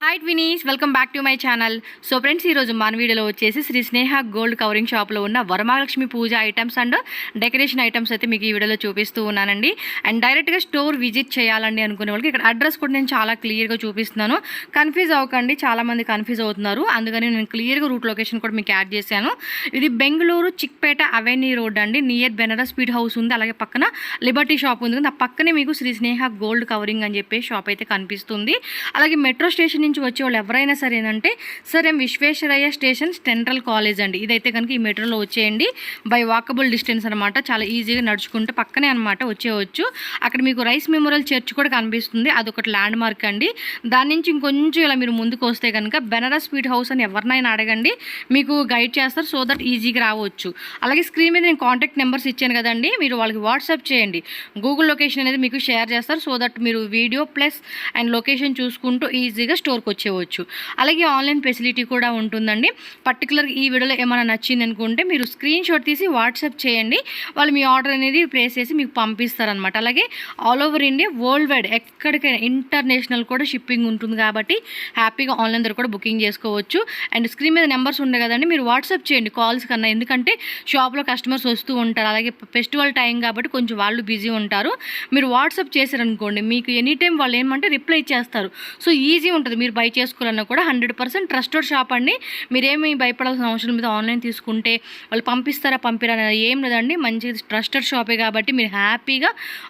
Hi twinnies, welcome back to my channel. So friends, ఈరోజు మన వీడియోలో వచ్చేసి శ్రీ స్నేహ గోల్డ్ కవరింగ్ షాప్లో ఉన్న వరమహాలక్ష్మి పూజ ఐటమ్స్ అండ్ డెకరేషన్ ఐటమ్స్ అయితే మీకు ఈ వీడియోలో చూపిస్తూ ఉన్నానండి. అండ్ డైరెక్ట్గా స్టోర్ విజిట్ చేయాలండి అనుకునే వాళ్ళకి ఇక్కడ అడ్రస్ కూడా నేను చాలా క్లియర్గా చూపిస్తున్నాను. కన్ఫ్యూజ్ అవ్వకండి, చాలామంది కన్ఫ్యూజ్ అవుతున్నారు. అందుకని నేను క్లియర్గా రూట్ లొకేషన్ కూడా మీకు యాడ్ చేశాను. ఇది బెంగళూరు చిక్పేట అవెన్యూ రోడ్ అండి, నియర్ బెనారస్ స్పీడ్ హౌస్ ఉంది. అలాగే పక్కన లిబర్టీ షాప్ ఉంది. ఆ పక్కనే మీకు శ్రీ స్నేహ గోల్డ్ కవరింగ్ అని చెప్పి షాప్ అయితే కనిపిస్తుంది. అలాగే మెట్రో స్టేషన్ నుంచి వచ్చే వాళ్ళు ఎవరైనా సరే ఏంటంటే సర్ ఎం విశ్వేశ్వరయ్య స్టేషన్ సెంట్రల్ కాలేజ్ అండి. ఇదైతే కనుక ఈ మెట్రోలో వచ్చేయండి. బై వాకబుల్ డిస్టెన్స్ అనమాట, చాలా ఈజీగా నడుచుకుంటే పక్కనే అనమాట వచ్చేయచ్చు. అక్కడ మీకు రైస్ మెమోరియల్ చర్చ్ కూడా కనిపిస్తుంది, అదొకటి ల్యాండ్ మార్క్ అండి. దాని నుంచి ఇంకొంచెం ఇలా మీరు ముందుకు వస్తే కనుక బెనారస్ స్పీడ్ హౌస్ అని ఎవరినైనా అడగండి, మీకు గైడ్ చేస్తారు. సో దట్ ఈజీగా రావచ్చు. అలాగే స్క్రీన్ మీద నేను కాంటాక్ట్ నెంబర్స్ ఇచ్చాను కదండి, మీరు వాళ్ళకి వాట్సాప్ చేయండి. గూగుల్ లొకేషన్ అనేది మీకు షేర్ చేస్తారు. సో దట్ మీరు వీడియో ప్లస్ అండ్ లొకేషన్ చూసుకుంటూ ఈజీగా స్టోర్కి వచ్చేవచ్చు. అలాగే ఆన్లైన్ ఫెసిలిటీ కూడా ఉంటుందండి. పర్టికులర్గా ఈ వీడియోలో ఏమైనా నచ్చింది అనుకుంటే మీరు స్క్రీన్ షాట్ తీసి వాట్సాప్ చేయండి, వాళ్ళు మీ ఆర్డర్ అనేది ప్లేస్ చేసి మీకు పంపిస్తారనమాట. అలాగే all over India, world wide ఎక్కడికైనా ఇంటర్నేషనల్ కూడా షిప్పింగ్ ఉంటుంది కాబట్టి హ్యాపీగా ఆన్లైన్ ద్వారా కూడా బుకింగ్ చేసుకోవచ్చు. అండ్ స్క్రీన్ మీద నెంబర్స్ ఉండే కదండి, మీరు వాట్సాప్ చేయండి కాల్స్ కన్నా, ఎందుకంటే షాప్లో కస్టమర్స్ వస్తూ ఉంటారు. అలాగే ఫెస్టివల్ టైం కాబట్టి కొంచెం వాళ్ళు బిజీ ఉంటారు. మీరు వాట్సాప్ చేశారనుకోండి, మీకు ఎనీ టైం వాళ్ళు ఏమంటే రిప్లై ఇచ్చేస్తారు. సో ఈజీ ఉంటుంది. మీరు బై చేసుకోవాలన్నా కూడా 100% ట్రస్టెడ్ షాప్ అండి. మీరేమీ భయపడాల్సిన అవసరం మీద ఆన్లైన్ తీసుకుంటే వాళ్ళు పంపిస్తారా పంపిరా ఏం లేదండి. మంచి ట్రస్టెడ్ షాపే కాబట్టి మీరు హ్యాపీగా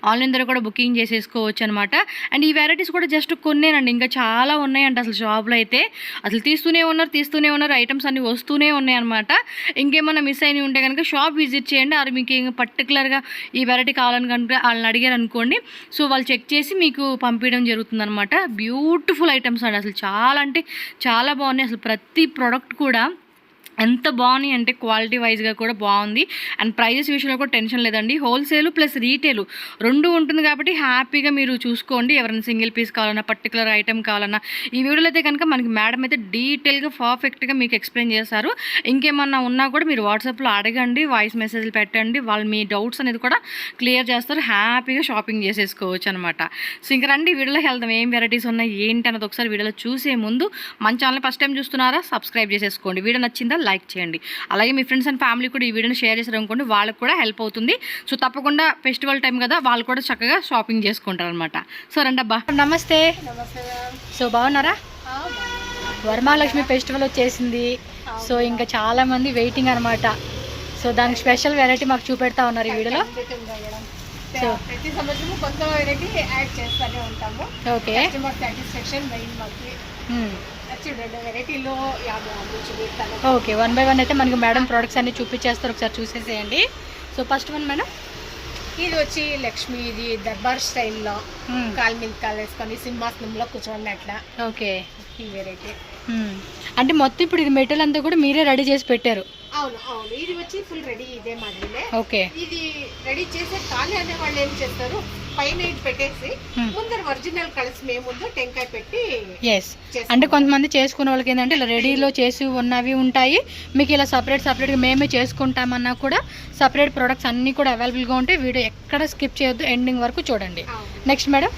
ఆన్లైన్ ద్వారా కూడా బుకింగ్ చేసేసుకోవచ్చు అనమాట. అండ్ ఈ వెరైటీస్ కూడా జస్ట్ కొన్నేనండి, ఇంకా చాలా ఉన్నాయంట అసలు షాప్లో అయితే. అసలు తీస్తూనే ఉన్నారు, ఐటమ్స్ అన్నీ వస్తూనే ఉన్నాయి అనమాట. ఇంకేమన్నా మిస్ అయినవి ఉంటే కనుక షాప్ విజిట్ చేయండి. అది మీకు ఏం పర్టికులర్గా ఈ వెరైటీ కావాలని కనుక వాళ్ళని అడిగారు అనుకోండి, సో వాళ్ళు చెక్ చేసి మీకు పంపించడం జరుగుతుంది అనమాట. బ్యూటిఫుల్ ఐటమ్స్ అండి, అసలు చాలా అంటే చాలా బాగున్నాయి. అసలు ప్రతి ప్రోడక్ట్ కూడా ఎంత బాగున్నాయి అంటే క్వాలిటీ వైజ్గా కూడా బాగుంది. అండ్ ప్రైజెస్ విషయంలో కూడా టెన్షన్ లేదండి. హోల్సేల్ ప్లస్ రీటైల్ రెండు ఉంటుంది కాబట్టి హ్యాపీగా మీరు చూసుకోండి. ఎవరైనా సింగిల్ పీస్ కావాలన్నా, పర్టికులర్ ఐటమ్ కావాలన్నా, ఈ వీడియోలో అయితే కనుక మనకి మేడం అయితే డీటెయిల్గా పర్ఫెక్ట్గా మీకు ఎక్స్ప్లెయిన్ చేస్తారు. ఇంకేమన్నా ఉన్నా కూడా మీరు వాట్సాప్లో అడగండి, వాయిస్ మెసేజ్లు పెట్టండి, వాళ్ళు మీ డౌట్స్ అనేది కూడా క్లియర్ చేస్తారు. హ్యాపీగా షాపింగ్ చేసేసుకోవచ్చు అనమాట. సో ఇంకా రండి వీడియోలోకి వెళ్దాం. ఏం వెరైటీస్ ఉన్నాయి ఏంటి అన్నది ఒకసారి వీడియోలో చూసే ముందు మన ఛానల్ ఫస్ట్ టైం చూస్తున్నారా, సబ్స్క్రైబ్ చేసేసుకోండి. వీడియో నచ్చిందా లైక్ చేయండి. అలాగే మీ ఫ్రెండ్స్ అండ్ ఫ్యామిలీ కూడా ఈ వీడియోని షేర్ చేశారు అనుకోండి, వాళ్ళకి కూడా హెల్ప్ అవుతుంది. సో తప్పకుండా ఫెస్టివల్ టైం కదా, వాళ్ళు కూడా చక్కగా షాపింగ్ చేసుకుంటారు అనమాట. సో రండి అబ్బా. నమస్తే. సో బాగున్నారా? వరమహాలక్ష్మి ఫెస్టివల్ వచ్చేసింది. సో ఇంకా చాలా మంది వెయిటింగ్ అనమాట. సో దానికి స్పెషల్ వెరైటీ మాకు చూపెడతా ఉన్నారు ఈ వీడియోలో. సో ప్రతి సంవత్సరం కొత్త వెరైటీ యాడ్ చేస్తూనే ఉంటాము. ఓకే, కస్టమర్ సాటిస్ఫాక్షన్ మెయిన్ మాకు. చూడండి వెరైటీలో 50 చూపిస్తాను. ఓకే, 1 by 1 అయితే మనకి మేడం ప్రోడక్ట్స్ అన్ని చూపించేస్తారు, ఒకసారి చూసేసేయండి. సో ఫస్ట్ వన్ మేడం, ఇది వచ్చి లక్ష్మి, ఇది దర్బార్ స్టైల్లో కాలు మీద కాలు వేసుకొని సింహాసనంలో కూర్చోండి ఓకే. ఈ వెరైటీ అంటే మొత్తం ఇప్పుడు ఇది మెటీరియల్ అంతా కూడా మీరే రెడీ చేసి పెట్టారు? అవును. ఇది వచ్చి ఫుల్ రెడీ ఇదే మాదిరిలే. ఓకే. ఇది రెడీ చేసే ఖాళీ అనే వాళ్ళు ఏం చేస్తారు, పైన ఇది పెట్టేసి ముందర ఒరిజినల్ కలర్స్ మేముందు టెంకాయ పెట్టి. ఎస్, అంటే కొంతమంది చేసుకునే వాళ్ళకి ఏంటంటే ఇలా రెడీలో చేసి ఉన్నవి ఉంటాయి. మీకు ఇలా సపరేట్గా మేమే చేసుకుంటామన్నా కూడా సపరేట్ ప్రొడక్ట్స్ అన్నీ కూడా అవైలబుల్గా ఉంటాయి. వీడియో ఎక్కడ స్కిప్ చేయొద్దు, ఎండింగ్ వరకు చూడండి. నెక్స్ట్ మేడం,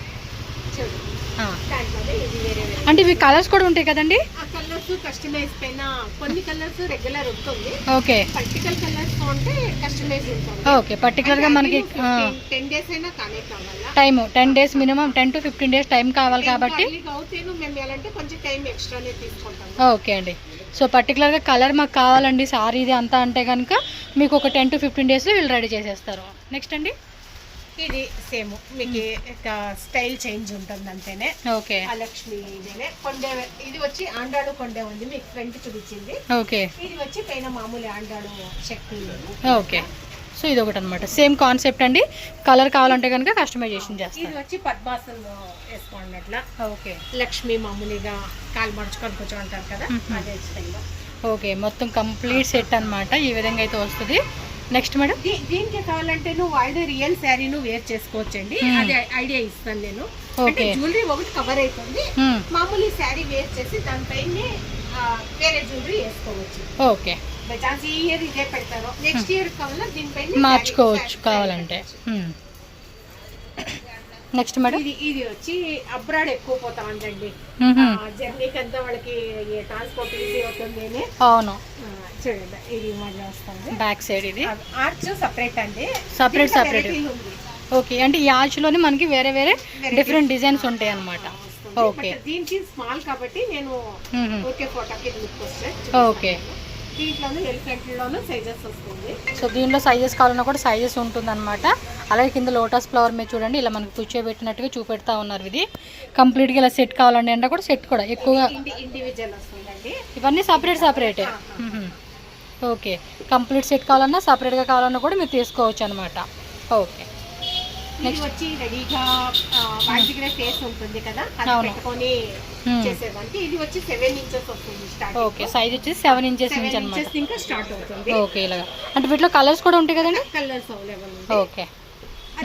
అంటే ఇవి కలర్స్ కూడా ఉంటాయి కదండి? కలర్స్ కస్టమైజ్ పైన కొన్ని కలర్స్ రెగ్యులర్ ఉంటుంది. ఓకే. పర్టికల్ కలర్స్ ఉంటే కస్టమైజ్ ఉంటుంది. ఓకే, పర్టికులర్గా మనకి 10 days అయినా కానీ కావాలా, time 10 days minimum 10 to 15 days time కావాలి కాబట్టి మేము ఎలాంటి కొంచెం టైం ఎక్స్ట్రానే తీసుకుంటాం. ఓకే అండి. సో పర్టికులర్గా కలర్ మాకు కావాలండి సారీ ఇది అంతా అంటే కనుక మీకు ఒక 10 to 15 daysలో వీళ్ళు రెడీ చేసేస్తారు. నెక్స్ట్ అండి, ఇది సేమ్ మీకు స్టైల్ చేంజ్ ఉంటుంది అంతేనే. ఓకే. ఆ లక్ష్మి ఇదేనే కొండే, ఇది వచ్చి ఆండాడు కొండే ఉంది, మీకు ఫ్రంట్ చూపించింది. ఓకే. ఇది వచ్చి పైన మామూలు ఆండాడు శక్తి. ఓకే. సో ఇది ఒకటి అనమాట, సేమ్ కాన్సెప్ట్ అండి. కలర్ కావాలంటే కనుక కస్టమైజేషన్ చేస్తారు. ఇది వచ్చి పద్మాసనం వేసుకోండి అట్లా. ఓకే. లక్ష్మి మామూలుగా కాలు మడుచుకొని కూర్చోంటారు కదా, అదే స్టైల్లో. ఓకే, మొత్తం కంప్లీట్ సెట్ అనమాట. ఈ విధంగా అయితే వస్తుంది. నెక్స్ట్ మేడం, దీనికి కావాలంటే నువ్వు ఐడియా రియల్ శారీ నువ్వు వేర్ చేసుకోవచ్చండి. అదే ఐడియా ఇస్తాను నేను. అంటే జ్యువెలరీ ఒకటి కవర్ అవుతుంది, మామూలు శారీ వేర్ చేసి దానిపైన వేరే జ్యువెలరీ వేసుకోవచ్చు. ఓకే. ఛాన్స్ ఈ ఇయర్ ఇదే పెడతారు, నెక్స్ట్ ఇయర్ కావాలా దీనిపైన మార్చుకోవచ్చు కావాలంటే. నెక్స్ట్ మేడం ఇది వచ్చి అబ్రాడ్ ఎక్కువ పోతా ఉందండి. జర్నీకి అంతా వాళ్ళకి ట్రాన్స్పోర్ట్ ఈజీ అవుతుంది అని. అవును, చూడండి ఇది మళ్ళీ వస్తుంది. బ్యాక్ సైడ్ ఇది ఆర్చ్ సపరేట్ అండి, సపరేట్ ఉంది. ఓకే, అంటే ఈ ఆర్చ్ లోనే మనకి వేరే వేరే డిఫరెంట్ డిజైన్స్ ఉంటాయి అన్నమాట. ఓకే, దీనికి స్మాల్ కాబట్టి నేను ఓకే ఫోటోకి ఓకే. దీంట్లోనే ఎలిఫెంట్ లోనే సైజెస్ వస్తుంది. సో దీంట్లో సైజెస్ కావాలన్నా కూడా సైజెస్ ఉంటుంది అనమాట. అలాగే కింద లోటస్ ఫ్లవర్ మీద చూడండి ఇలా మనకి కూర్చోబెట్టినట్టుగా చూపెడతా ఉన్నారు. ఇది కంప్లీట్గా ఇలా సెట్ కావాలండి అంటే కూడా సెట్ కూడా ఎక్కువగా ఇండివిజువల్ వస్తుందండి. ఇవన్నీ సపరేటే. ఓకే, కంప్లీట్ సెట్ కావాలన్నా సపరేట్గా కావాలన్నా కూడా మీరు తీసుకోవచ్చు అనమాట. ఓకే, నెక్స్ట్ వచ్చి రెడీగా వాటి దగ్గర ఫేస్ ఉంటుంది కదా, అది పెట్టుకొని చేసేదానికి. ఇది వచ్చి 7 ఇంచెస్ వస్తుంది స్టార్ట్. ఓకే, సైజ్ వచ్చి 7 ఇంచెస్ నుంచి అన్నమాట. ఇంకా స్టార్ట్ అవుతుంది. ఓకే, ఇలాగా అంటే వీటిలో కలర్స్ కూడా ఉంటాయి కదండి. కలర్స్ అవైలబుల్ ఉంటాయి. ఓకే,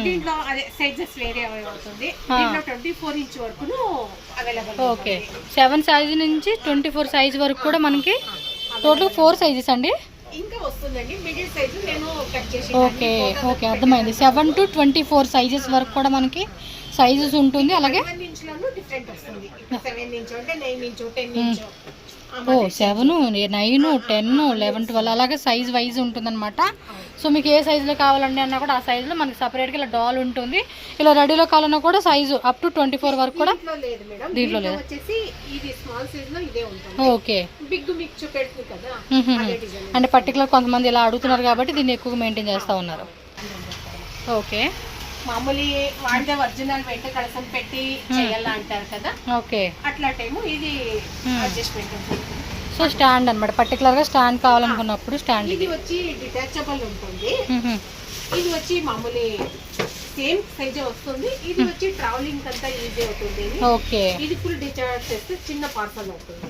దీంట్లో అదే సైజెస్ వేరే అవుతుంది. దీంట్లో 24 ఇంచ్ వరకు అవైలబుల్. ఓకే, 7 సైజ్ నుంచి 24 సైజ్ వరకు కూడా మనకి టోటల్ 4 సైజెస్ అండి. ఇంకా వస్తుందండి మిడిల్ సైజ్ నేను కట్ చేసి. ఓకే, ఓకే, అర్థమైంది. 7 to 24 సైజెస్ వరకు కూడా మనకి సైజెస్ ఉంటుంది. అలాగే 7 ఇంచ్లను డిఫరెంట్ వస్తుంది. 7 ఇంచ్ అంటే 9 ఇంచ్ 10 ఇంచ్. 7, 9, 10, 11, 12 అలాగే సైజ్ వైజ్ ఉంటుందన్నమాట. సో మీకు ఏ సైజులో కావాలండి అన్నా కూడా ఆ సైజులో మనకి సపరేట్గా ఇలా డాల్ ఉంటుంది. ఇలా రెడీలో కావాలన్నా కూడా సైజు అప్ టు 24 వరకు కూడా దీంట్లో లేదు. ఓకే, అంటే పర్టికులర్ కొంతమంది ఇలా అడుగుతున్నారు కాబట్టి దీన్ని ఎక్కువగా మెయింటైన్ చేస్తూ ఉన్నారు. ఓకే, మామూలు వాడితే ఒరిజినల్ వెంట కలసం పెట్టి చేయాలా అంటారు కదా. ఓకే, అట్లా టైము ఇది అడ్జస్ట్మెంట్ ఉంటుంది. సో స్టాండ్ అనమాట, పర్టికులర్ గా స్టాండ్ కావాలనుకున్నప్పుడు స్టాండ్. ఇది వచ్చి డిటాచబుల్ ఉంటుంది. ఇది వచ్చి మామూలు సేమ్ సైజ్ వస్తుంది. ఇది వచ్చి ట్రావెలింగ్ అంతా ఈజీ అవుతుంది. ఓకే, ఇది ఫుల్ డిచార్జ్ చేస్తే చిన్న పార్సల్ అవుతుంది.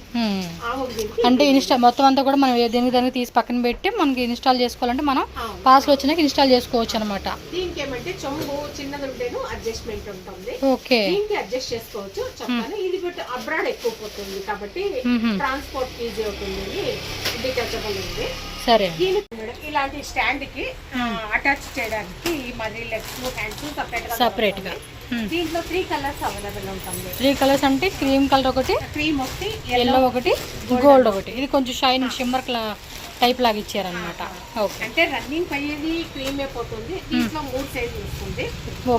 అంటే మొత్తం అంతా కూడా మనం దానికి తీసి పక్కన పెట్టి మనకి ఇన్స్టాల్ చేసుకోవాలంటే మనం పార్సల్ వచ్చినాక ఇన్స్టాల్ చేసుకోవచ్చు అనమాట. దీనికి ఏమంటే చెంబు చిన్నది ఉంటేను అడ్జస్ట్మెంట్ ఉంటుంది. ఓకే, దీనికి అడ్జస్ట్ చేసుకోవచ్చు చెప్తాను. ఇది బట్ అబ్రాడ్ ఎక్కువ పోతుంది కాబట్టి ట్రాన్స్పోర్ట్ ఈజీ అవుతుంది. డిటాచబుల్ ఉంది. సరే, ఇలాంటి స్టాండ్ కి అటాచ్ చేయడానికి మరి లెగ్స్ హ్యాండ్స్ సపరేట్ గా. దీంట్లో 3 కలర్స్ అవైలబుల్ ఉంటుంది. 3 కలర్స్ అంటే క్రీమ్ కలర్ ఒకటి, క్రీమ్ ఒకటి, ఎల్లో ఒకటి, గోల్డ్ ఒకటి. ఇది కొంచెం షైనింగ్ షిమ్మర్ టైప్ లాగా ఇచ్చారనమాట. ఓకే, అంటే రన్నింగ్ అయ్యేది క్రీమ్ అయిపోతుంది. దీంట్లో 3 సైజులు వస్తుంది.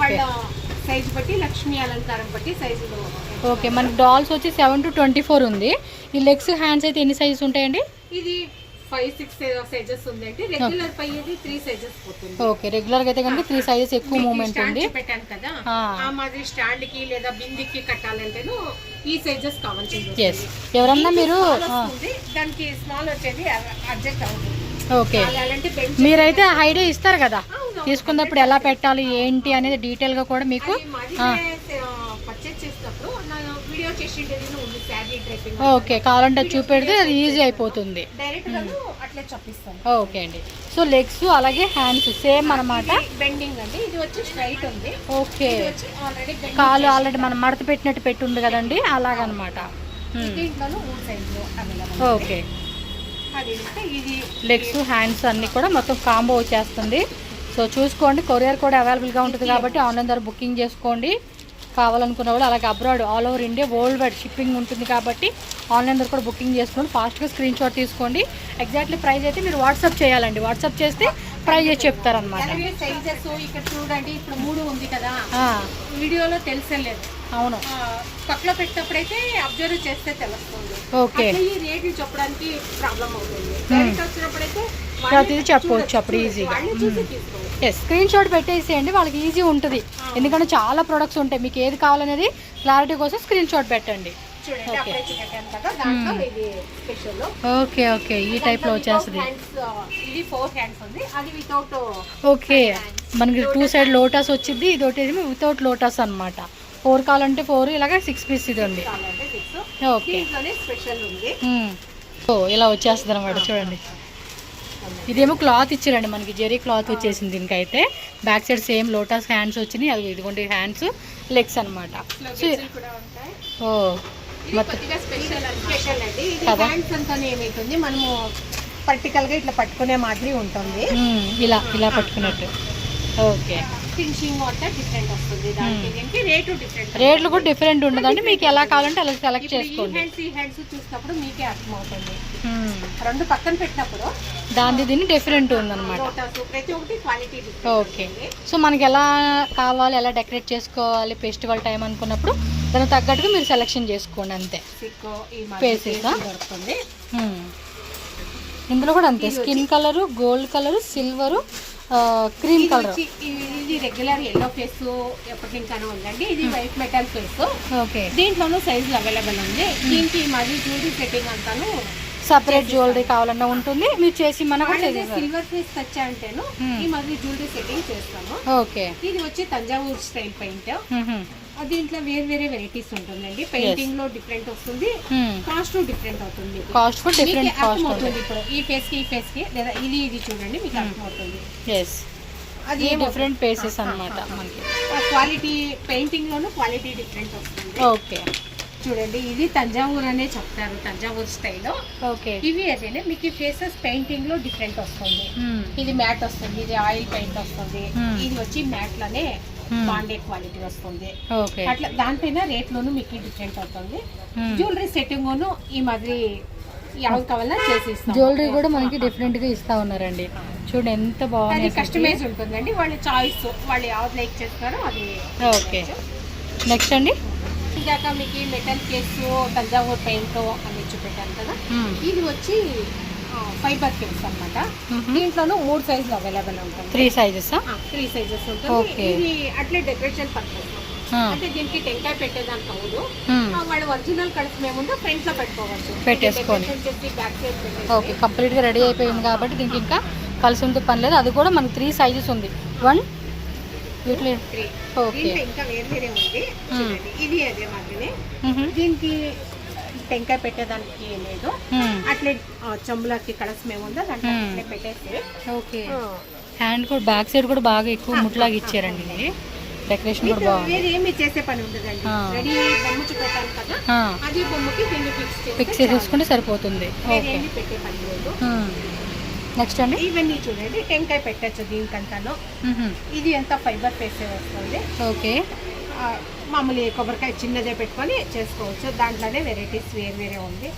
వాళ్ళ సైజ్ బట్టి లక్ష్మీ అలంకారం బట్టి సైజులు. ఓకే, మనకి డాల్స్ వచ్చి 7 to 24 ఉంది. ఈ లెగ్స్ హ్యాండ్స్ అయితే ఎన్ని సైజెస్ ఉంటాయండి? ఇది 5-6 సైజెస్ ఉందండి. రెగ్యులర్ పయ్యేది 3 సైజెస్ పోతుంది. ఓకే, రెగ్యులర్ గా అయితే కనుక 3 సైజెస్ ఎక్కువ మూవ్మెంట్ ఉంది. పెట్టాను కదా, ఆ మాదిరి స్టాండ్ కి లేదా బిందికి కట్టాలంటేను ఈ సైజెస్ కావాల్సి. ఎవరన్నా మీరు దానికి స్మాల్ వచ్చేది అడ్జస్ట్ అవుతుంది. ఓకే, మీరైతే ఐడియా ఇస్తారు కదా తీసుకున్నప్పుడు ఎలా పెట్టాలి ఏంటి అనేది డీటెయిల్ గా కూడా మీకు పర్చేస్ చేసినప్పుడు వీడియో చేసి ఓకే కావాలంటే చూపెడితే అది ఈజీ అయిపోతుంది. ఓకే అండి, సో లెగ్స్ అలాగే హ్యాండ్స్ సేమ్ అన్నమాట. బెండింగ్ అండి, ఇది వచ్చి స్ట్రైట్ ఉంది. ఓకే, కాలు ఆల్రెడీ మనం మడత పెట్టినట్టు పెట్టుంది కదండి అలాగనమాట. ఓకే, లెగ్స్ హ్యాండ్స్ అన్నీ కూడా మొత్తం కాంబో వచ్చేస్తుంది. సో చూసుకోండి, కొరియర్ కూడా అవైలబుల్గా ఉంటుంది కాబట్టి ఆన్లైన్ ద్వారా బుకింగ్ చేసుకోండి కావాలనుకున్న వాళ్ళు. అలాగే abroad all over India world wide shipping ఉంటుంది కాబట్టి ఆన్లైన్ ద్వారా కూడా బుకింగ్ చేసుకోండి. ఫాస్ట్గా స్క్రీన్ షాట్ తీసుకోండి. ఎగ్జాక్ట్లీ ప్రైస్ అయితే మీరు వాట్సాప్ చేయాలండి. వాట్సాప్ చేస్తే ప్రైజెస్ చెప్తారనమాట. సైజెస్ ఇక్కడ చూడండి, ఇప్పుడు 3 ఉంది కదా, వీడియోలో తెలిసలేదు. అవును, పక్కలో పెట్టినప్పుడైతే అబ్జర్వ్ చేస్తే తెలుస్తుంది. ఓకే, ఈ రేట్లు చెప్పడానికి ప్రాబ్లం అవుతుంది. డైరెక్ట్ వచ్చినప్పుడైతే ప్రతిదీ చెప్పవచ్చు అప్పుడు ఈజీగా. స్క్రీన్ షాట్ పెట్టేసేయండి, వాళ్ళకి ఈజీ ఉంటుంది. ఎందుకంటే చాలా ప్రొడక్ట్స్ ఉంటాయి, మీకు ఏది కావాలనేది క్లారిటీ కోసం స్క్రీన్ షాట్ పెట్టండి. ఓకే ఓకే, ఈ టైప్ లో వచ్చేస్తుంది. ఓకే, మనకి 2 సైడ్ లోటస్ వచ్చింది. ఇది ఒకటి వితౌట్ లోటస్ అనమాట. 4 కావాలంటే 4, ఇలాగ 6 పీస్ ఇది ఉంది. ఓకే, ఓ ఇలా వచ్చేస్తుంది అనమాట. చూడండి, ఇదేమో క్లాత్ ఇచ్చారండి మనకి, జెరీ క్లాత్ వచ్చేసింది. దీనికైతే back side same lotus hands వచ్చినాయి. అది ఇదిగోండి హ్యాండ్స్, లెగ్స్ అనమాట. ఓ మనము పర్టికల్ గా ఇట్లా పట్టుకునే మాదిరి ఉంటుంది. ఇలా ఇలా పట్టుకున్నట్టు. ఓకే, ఫినిషింగ్ అంతా డిఫరెంట్ వస్తుంది, దానికి దీనికి రేటు డిఫరెంట్, రేట్లు కూడా డిఫరెంట్ ఉండదండి, మీకు ఎలా కావాలంటే అలా సెలెక్ట్ చేసుకోండి. ఈ హ్యాండ్స్ చూసినప్పుడు మీకే అర్థమవుతుంది, రెండు పక్కన పెట్టినప్పుడు దాని దీన్ని డిఫరెంట్ ఉందన్నమాట. ప్రతి ఒక్కటి క్వాలిటీ. ఓకే, సో మనకి ఎలా కావాలి, ఎలా డెకరేట్ చేసుకోవాలి ఫెస్టివల్ టైం అనుకున్నప్పుడు దానికి తగ్గట్టుగా మీరు సెలెక్షన్ చేసుకోండి అంతే. పేసెస్ దొరుకుతుంది ఇందులో కూడా అంతే, skin colour, gold colour, silver, cream colour. ఇది రెగ్యులర్ ఎల్లో ఫేస్ ఎప్పటి నుంచానో ఉందండి, ఇది వైట్ మెటల్ ఫేస్. ఓకే, దీంట్లోనూ సైజులు అవైలబుల్ ఉంది. దీనికి మళ్ళీ జ్యువెలరీ సెట్టింగ్ అంతాను సపరేట్ జ్యువెలరీ కావాలన్నా ఉంటుంది, మీరు చేసి మనకు సిల్వర్ ఫేస్ వచ్చా అంటేను ఈ మళ్ళీ జ్యువెలరీ సెట్టింగ్ చేస్తాము. ఓకే, ఇది వచ్చి తంజావూర్ స్టైల్ పెయింట్. దీంట్లో వేరే వేరే వెరైటీస్ ఉంటుందండి, పెయింటింగ్ లో డిఫరెంట్ వస్తుంది, కాస్ట్ డిఫరెంట్ అవుతుంది. కాస్ట్ కూడా డిఫరెంట్ కాస్ట్ అవుతుంది. ఇప్పుడు ఈ ఫేస్ కి ఈ ఫేస్ కి లేదా ఇది చూడండి మీకు అర్థమవుతుంది. అది డిఫరెంట్ ఫేసెస్ అన్నమాట. మనకి క్వాలిటీ పెయింటింగ్ లోను క్వాలిటీ డిఫరెంట్ వస్తుంది. ఓకే, చూడండి ఇది తంజావూర్ అనే చెప్తారు, తంజావూర్ స్టైల్. ఓకే, ఇవి అదేనే మీకు ఈ ఫేసెస్ పెయింటింగ్ లో డిఫరెంట్ వస్తుంది. ఇది మ్యాట్ వస్తుంది, ఇది ఆయిల్ పెయింట్ వస్తుంది, ఇది వచ్చి మ్యాట్ లోనే బాండే క్వాలిటీ వస్తుంది. అట్లా దానిపైన రేట్ లోను మీకు డిఫరెంట్ అవుతుంది. జ్యువెలరీ సెట్టింగ్ ఈ మాదిరి ఎవరు కావాలన్నా చేసిస్తాం. జ్యువెలరీ కూడా మనకి డిఫరెంట్ గా ఇస్తా ఉన్నారండి, చూడండి ఎంత బాగుంది. కస్టమైజ్ ఉంటుందండి, వాళ్ళ చాయిస్, వాళ్ళు ఎవరు లైక్ చేస్తారో అది. ఓకే, నెక్స్ట్ అండి ఇందాక మీకు మెటల్ కేసు తంజావూర్ పెయింట్ అని చూపెట్టాను కదా, ఇది వచ్చి ఫైబర్ కేస్ అన్నమాట. దీంట్లోనూ 3 సైజులు అవైలబుల్ ఉంటుంది. 3 సైజెస్ ఉంటుంది. ఇది అట్లే డెకరేషన్ పర్పస్, అంటే దీనికి టెంకాయ పెట్టేదానికి అవ్వదు. వాళ్ళు ఒరిజినల్ కడుపు మేముందో ఫ్రంట్ లో పెట్టుకోవచ్చు, పెట్టేసుకోండి. బ్యాక్ సైడ్ పెట్టేసి. ఓకే, కంప్లీట్ గా రెడీ అయిపోయింది కాబట్టి దీనికి ఇంకా కలిసి ఉంటే పని లేదు. అది కూడా మనకి 3 సైజెస్ ఉంది. 1 ఓకే, ఇంకా వేరే వేరే ఉంది. ఇది అదే మాదిరి, దీనికి టెంకాయ పెట్టేదానికి లేదు, అట్లే చెంబులకి కలసి మేముందో దాంట్లో అట్లే పెట్టేసి. ఓకే, హ్యాండ్ కూడా బ్యాక్ సైడ్ కూడా బాగా ఎక్కువ ముట్లాగా ఇచ్చారండి, ఇది డెకరేషన్ కూడా బాగుంది. వేరే ఏమి చేసే పని ఉండదండి, రెడీ బొమ్మ చూపెట్టాను కదా, అది బొమ్మకి దీన్ని ఫిక్స్ చేసేసుకుంటే సరిపోతుంది. ఓకే, పెట్టే పని లేదు. నెక్స్ట్ అండి ఇవన్నీ చూడండి, టెంకాయ పెట్టచ్చు దీనికంతాను. ఇది ఎంత ఫైబర్ ఫేస్ వస్తుంది. ఓకే, మామూలు కొబ్బరికాయ చిన్నదే పెట్టుకొని చేసుకోవచ్చు, దాంట్లోనే వెరైటీస్ వేరే వేరే ఉంది.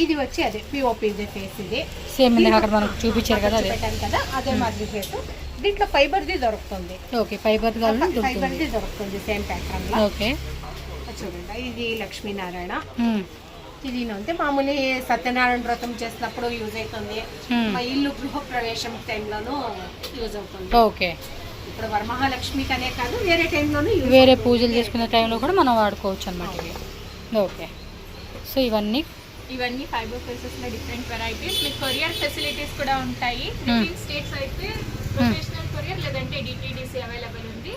ఇది వచ్చి అదే పిఓపి ఫేస్, ఇది సేమ్ అక్కడ మనకు చూపించారు కదా, పెట్టాను కదా అదే మాదిరి ఫేస్. దీంట్లో ఫైబర్ది దొరుకుతుంది. ఓకే, ఫైబర్ది దొరుకుతుంది సేమ్ ప్యాటర్న్ లో. ఓకే, చూడండి ఇది లక్ష్మీనారాయణ. ఇది అంతే మామూలు సత్యనారాయణ వ్రతం చేసినప్పుడు యూజ్ అవుతుంది, మా ఇల్లు గృహ ప్రవేశం టైంలోనూ యూజ్ అవుతుంది. ఓకే, ఇప్పుడు వరమహాలక్ష్మికి అనే కాదు వేరే టైంలోనూ వేరే పూజలు చేసుకునే టైంలో కూడా మనం వాడుకోవచ్చు అన్నమాట ఇవి. ఓకే, సో ఇవన్నీ ఫైబర్ ఫేసెస్ లో డిఫరెంట్ వెరైటీస్. మీకు కొరియర్ ఫెసిలిటీస్ కూడా ఉంటాయి. స్టేట్స్ అయితే ప్రొఫెషనల్ కొరియర్ లేదంటే డిటిడిసి అవైలబుల్ ఉంది.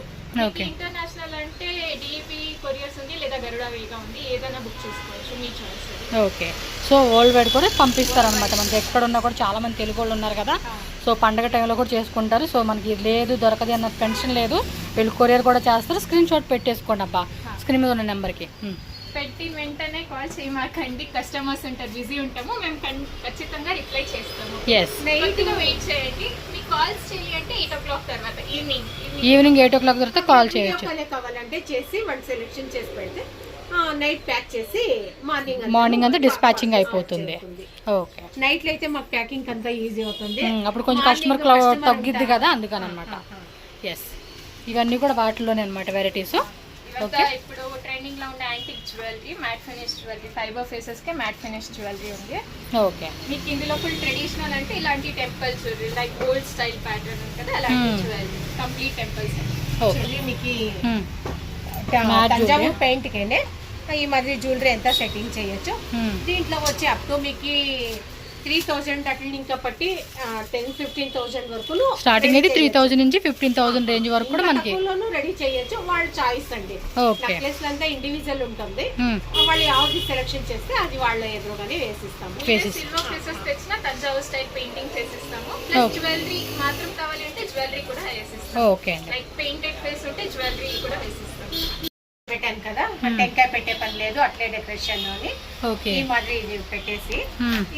ఇంటర్నేషనల్ అంటే డిపి కొరియర్స్ ఉంది, లేదా గరుడ వేగా ఉంది, ఏదైనా బుక్ చేసుకోవచ్చు, మీ choice. Okay, so worldwide కూడా పంపిస్తారనమాట. మనకి ఎక్కడ ఉన్నా కూడా చాలా మంది తెలుగు వాళ్ళు ఉన్నారు కదా, సో పండగ టైంలో కూడా చేసుకుంటారు. సో మనకి లేదు దొరకదు అన్న టెన్షన్ లేదు, వీళ్ళు కొరియర్ కూడా చేస్తారు. స్క్రీన్ షాట్ పెట్టేసుకోండి అబ్బా స్క్రీన్ మీద ఉన్న నెంబర్కి. పెట్టిన వెంటనే కాల్ చేయమాకండి, కస్టమర్స్ ఉంటారు, బిజీ ఉంటాము, మేము ఖచ్చితంగా రిప్లై చేస్తాము. నైట్గా వెయిట్ చేయండి, మీకు కాల్స్ చేయాలంటే 8 o'clock తర్వాత ఈవినింగ్ 8 o'clock తర్వాత కాల్ చేయొచ్చు. కావాలంటే చేసి వాళ్ళు సెలెక్షన్ చేసి పెడితే నైట్ ప్యాక్ చేసి మార్నింగ్ అంతా డిస్పాచింగ్ అయిపోతుంది. ఓకే, నైట్ లో అయితే మాకు ప్యాకింగ్ అంతా ఈజీ అవుతుంది, అప్పుడు కొంచెం కస్టమర్ తగ్గిద్ది కదా, అందుకని అనమాట. ఎస్, ఇవన్నీ కూడా వాటిలోనే అనమాట వెరైటీస్. ఓకే, ఇప్పుడు ట్రెండింగ్ లో ఉండే antique jewellery, matte finish jewellery, fibre faces కి మ్యాట్ ఫినిష్ జ్యువెలరీ ఉంది. ఓకే, మీకు ఇందులో ఫుల్ ట్రెడిషనల్ అంటే ఇలాంటి temple jewellery, like gold style pattern ఉంటుంది అలాంటి జ్యువెలరీ, కంప్లీట్ టెంపుల్స్. మీకు తంజావూర్ పెయింట్ కేనే ఈ మాదిరి జ్యువెలరీ ఎంత సెట్టింగ్ చేయొచ్చు. దీంట్లో వచ్చి అప్ టు మీకు 3,000 అట్లా ఇంకా పట్టి 10-15,000 వరకు స్టార్టింగ్ అయితే 3,000 నుంచి 15,000 రేంజ్ వరకు కూడా మనకి రెడీ చేయొచ్చు. వాళ్ళ చాయిస్ అండి, నెక్లెస్ అంతా ఇండివిజువల్ ఉంటుంది, వాళ్ళు యావది సెలెక్షన్ చేస్తే అది వాళ్ళ ఎదురుగానే వేసిస్తాము. సిల్వర్ పీసెస్ తెచ్చినా తంజావూర్ స్టైల్ పెయింటింగ్ చేసిస్తాము. ప్లస్ జ్యువెలరీ మాత్రం కావాలి అంటే జ్యువెలరీ కూడా వేసిస్తాము. ఓకే, లైక్ పెయింటెడ్ ఫేస్ ఉంటే జ్యువెలరీ కూడా వేసిస్తాము. పెట్టాను కదా, టెంకాయ పెట్టే పని లేదు, అట్లే డెకరేషన్ అని ఓకే ఈ మాదిరి ఇది పెట్టేసి,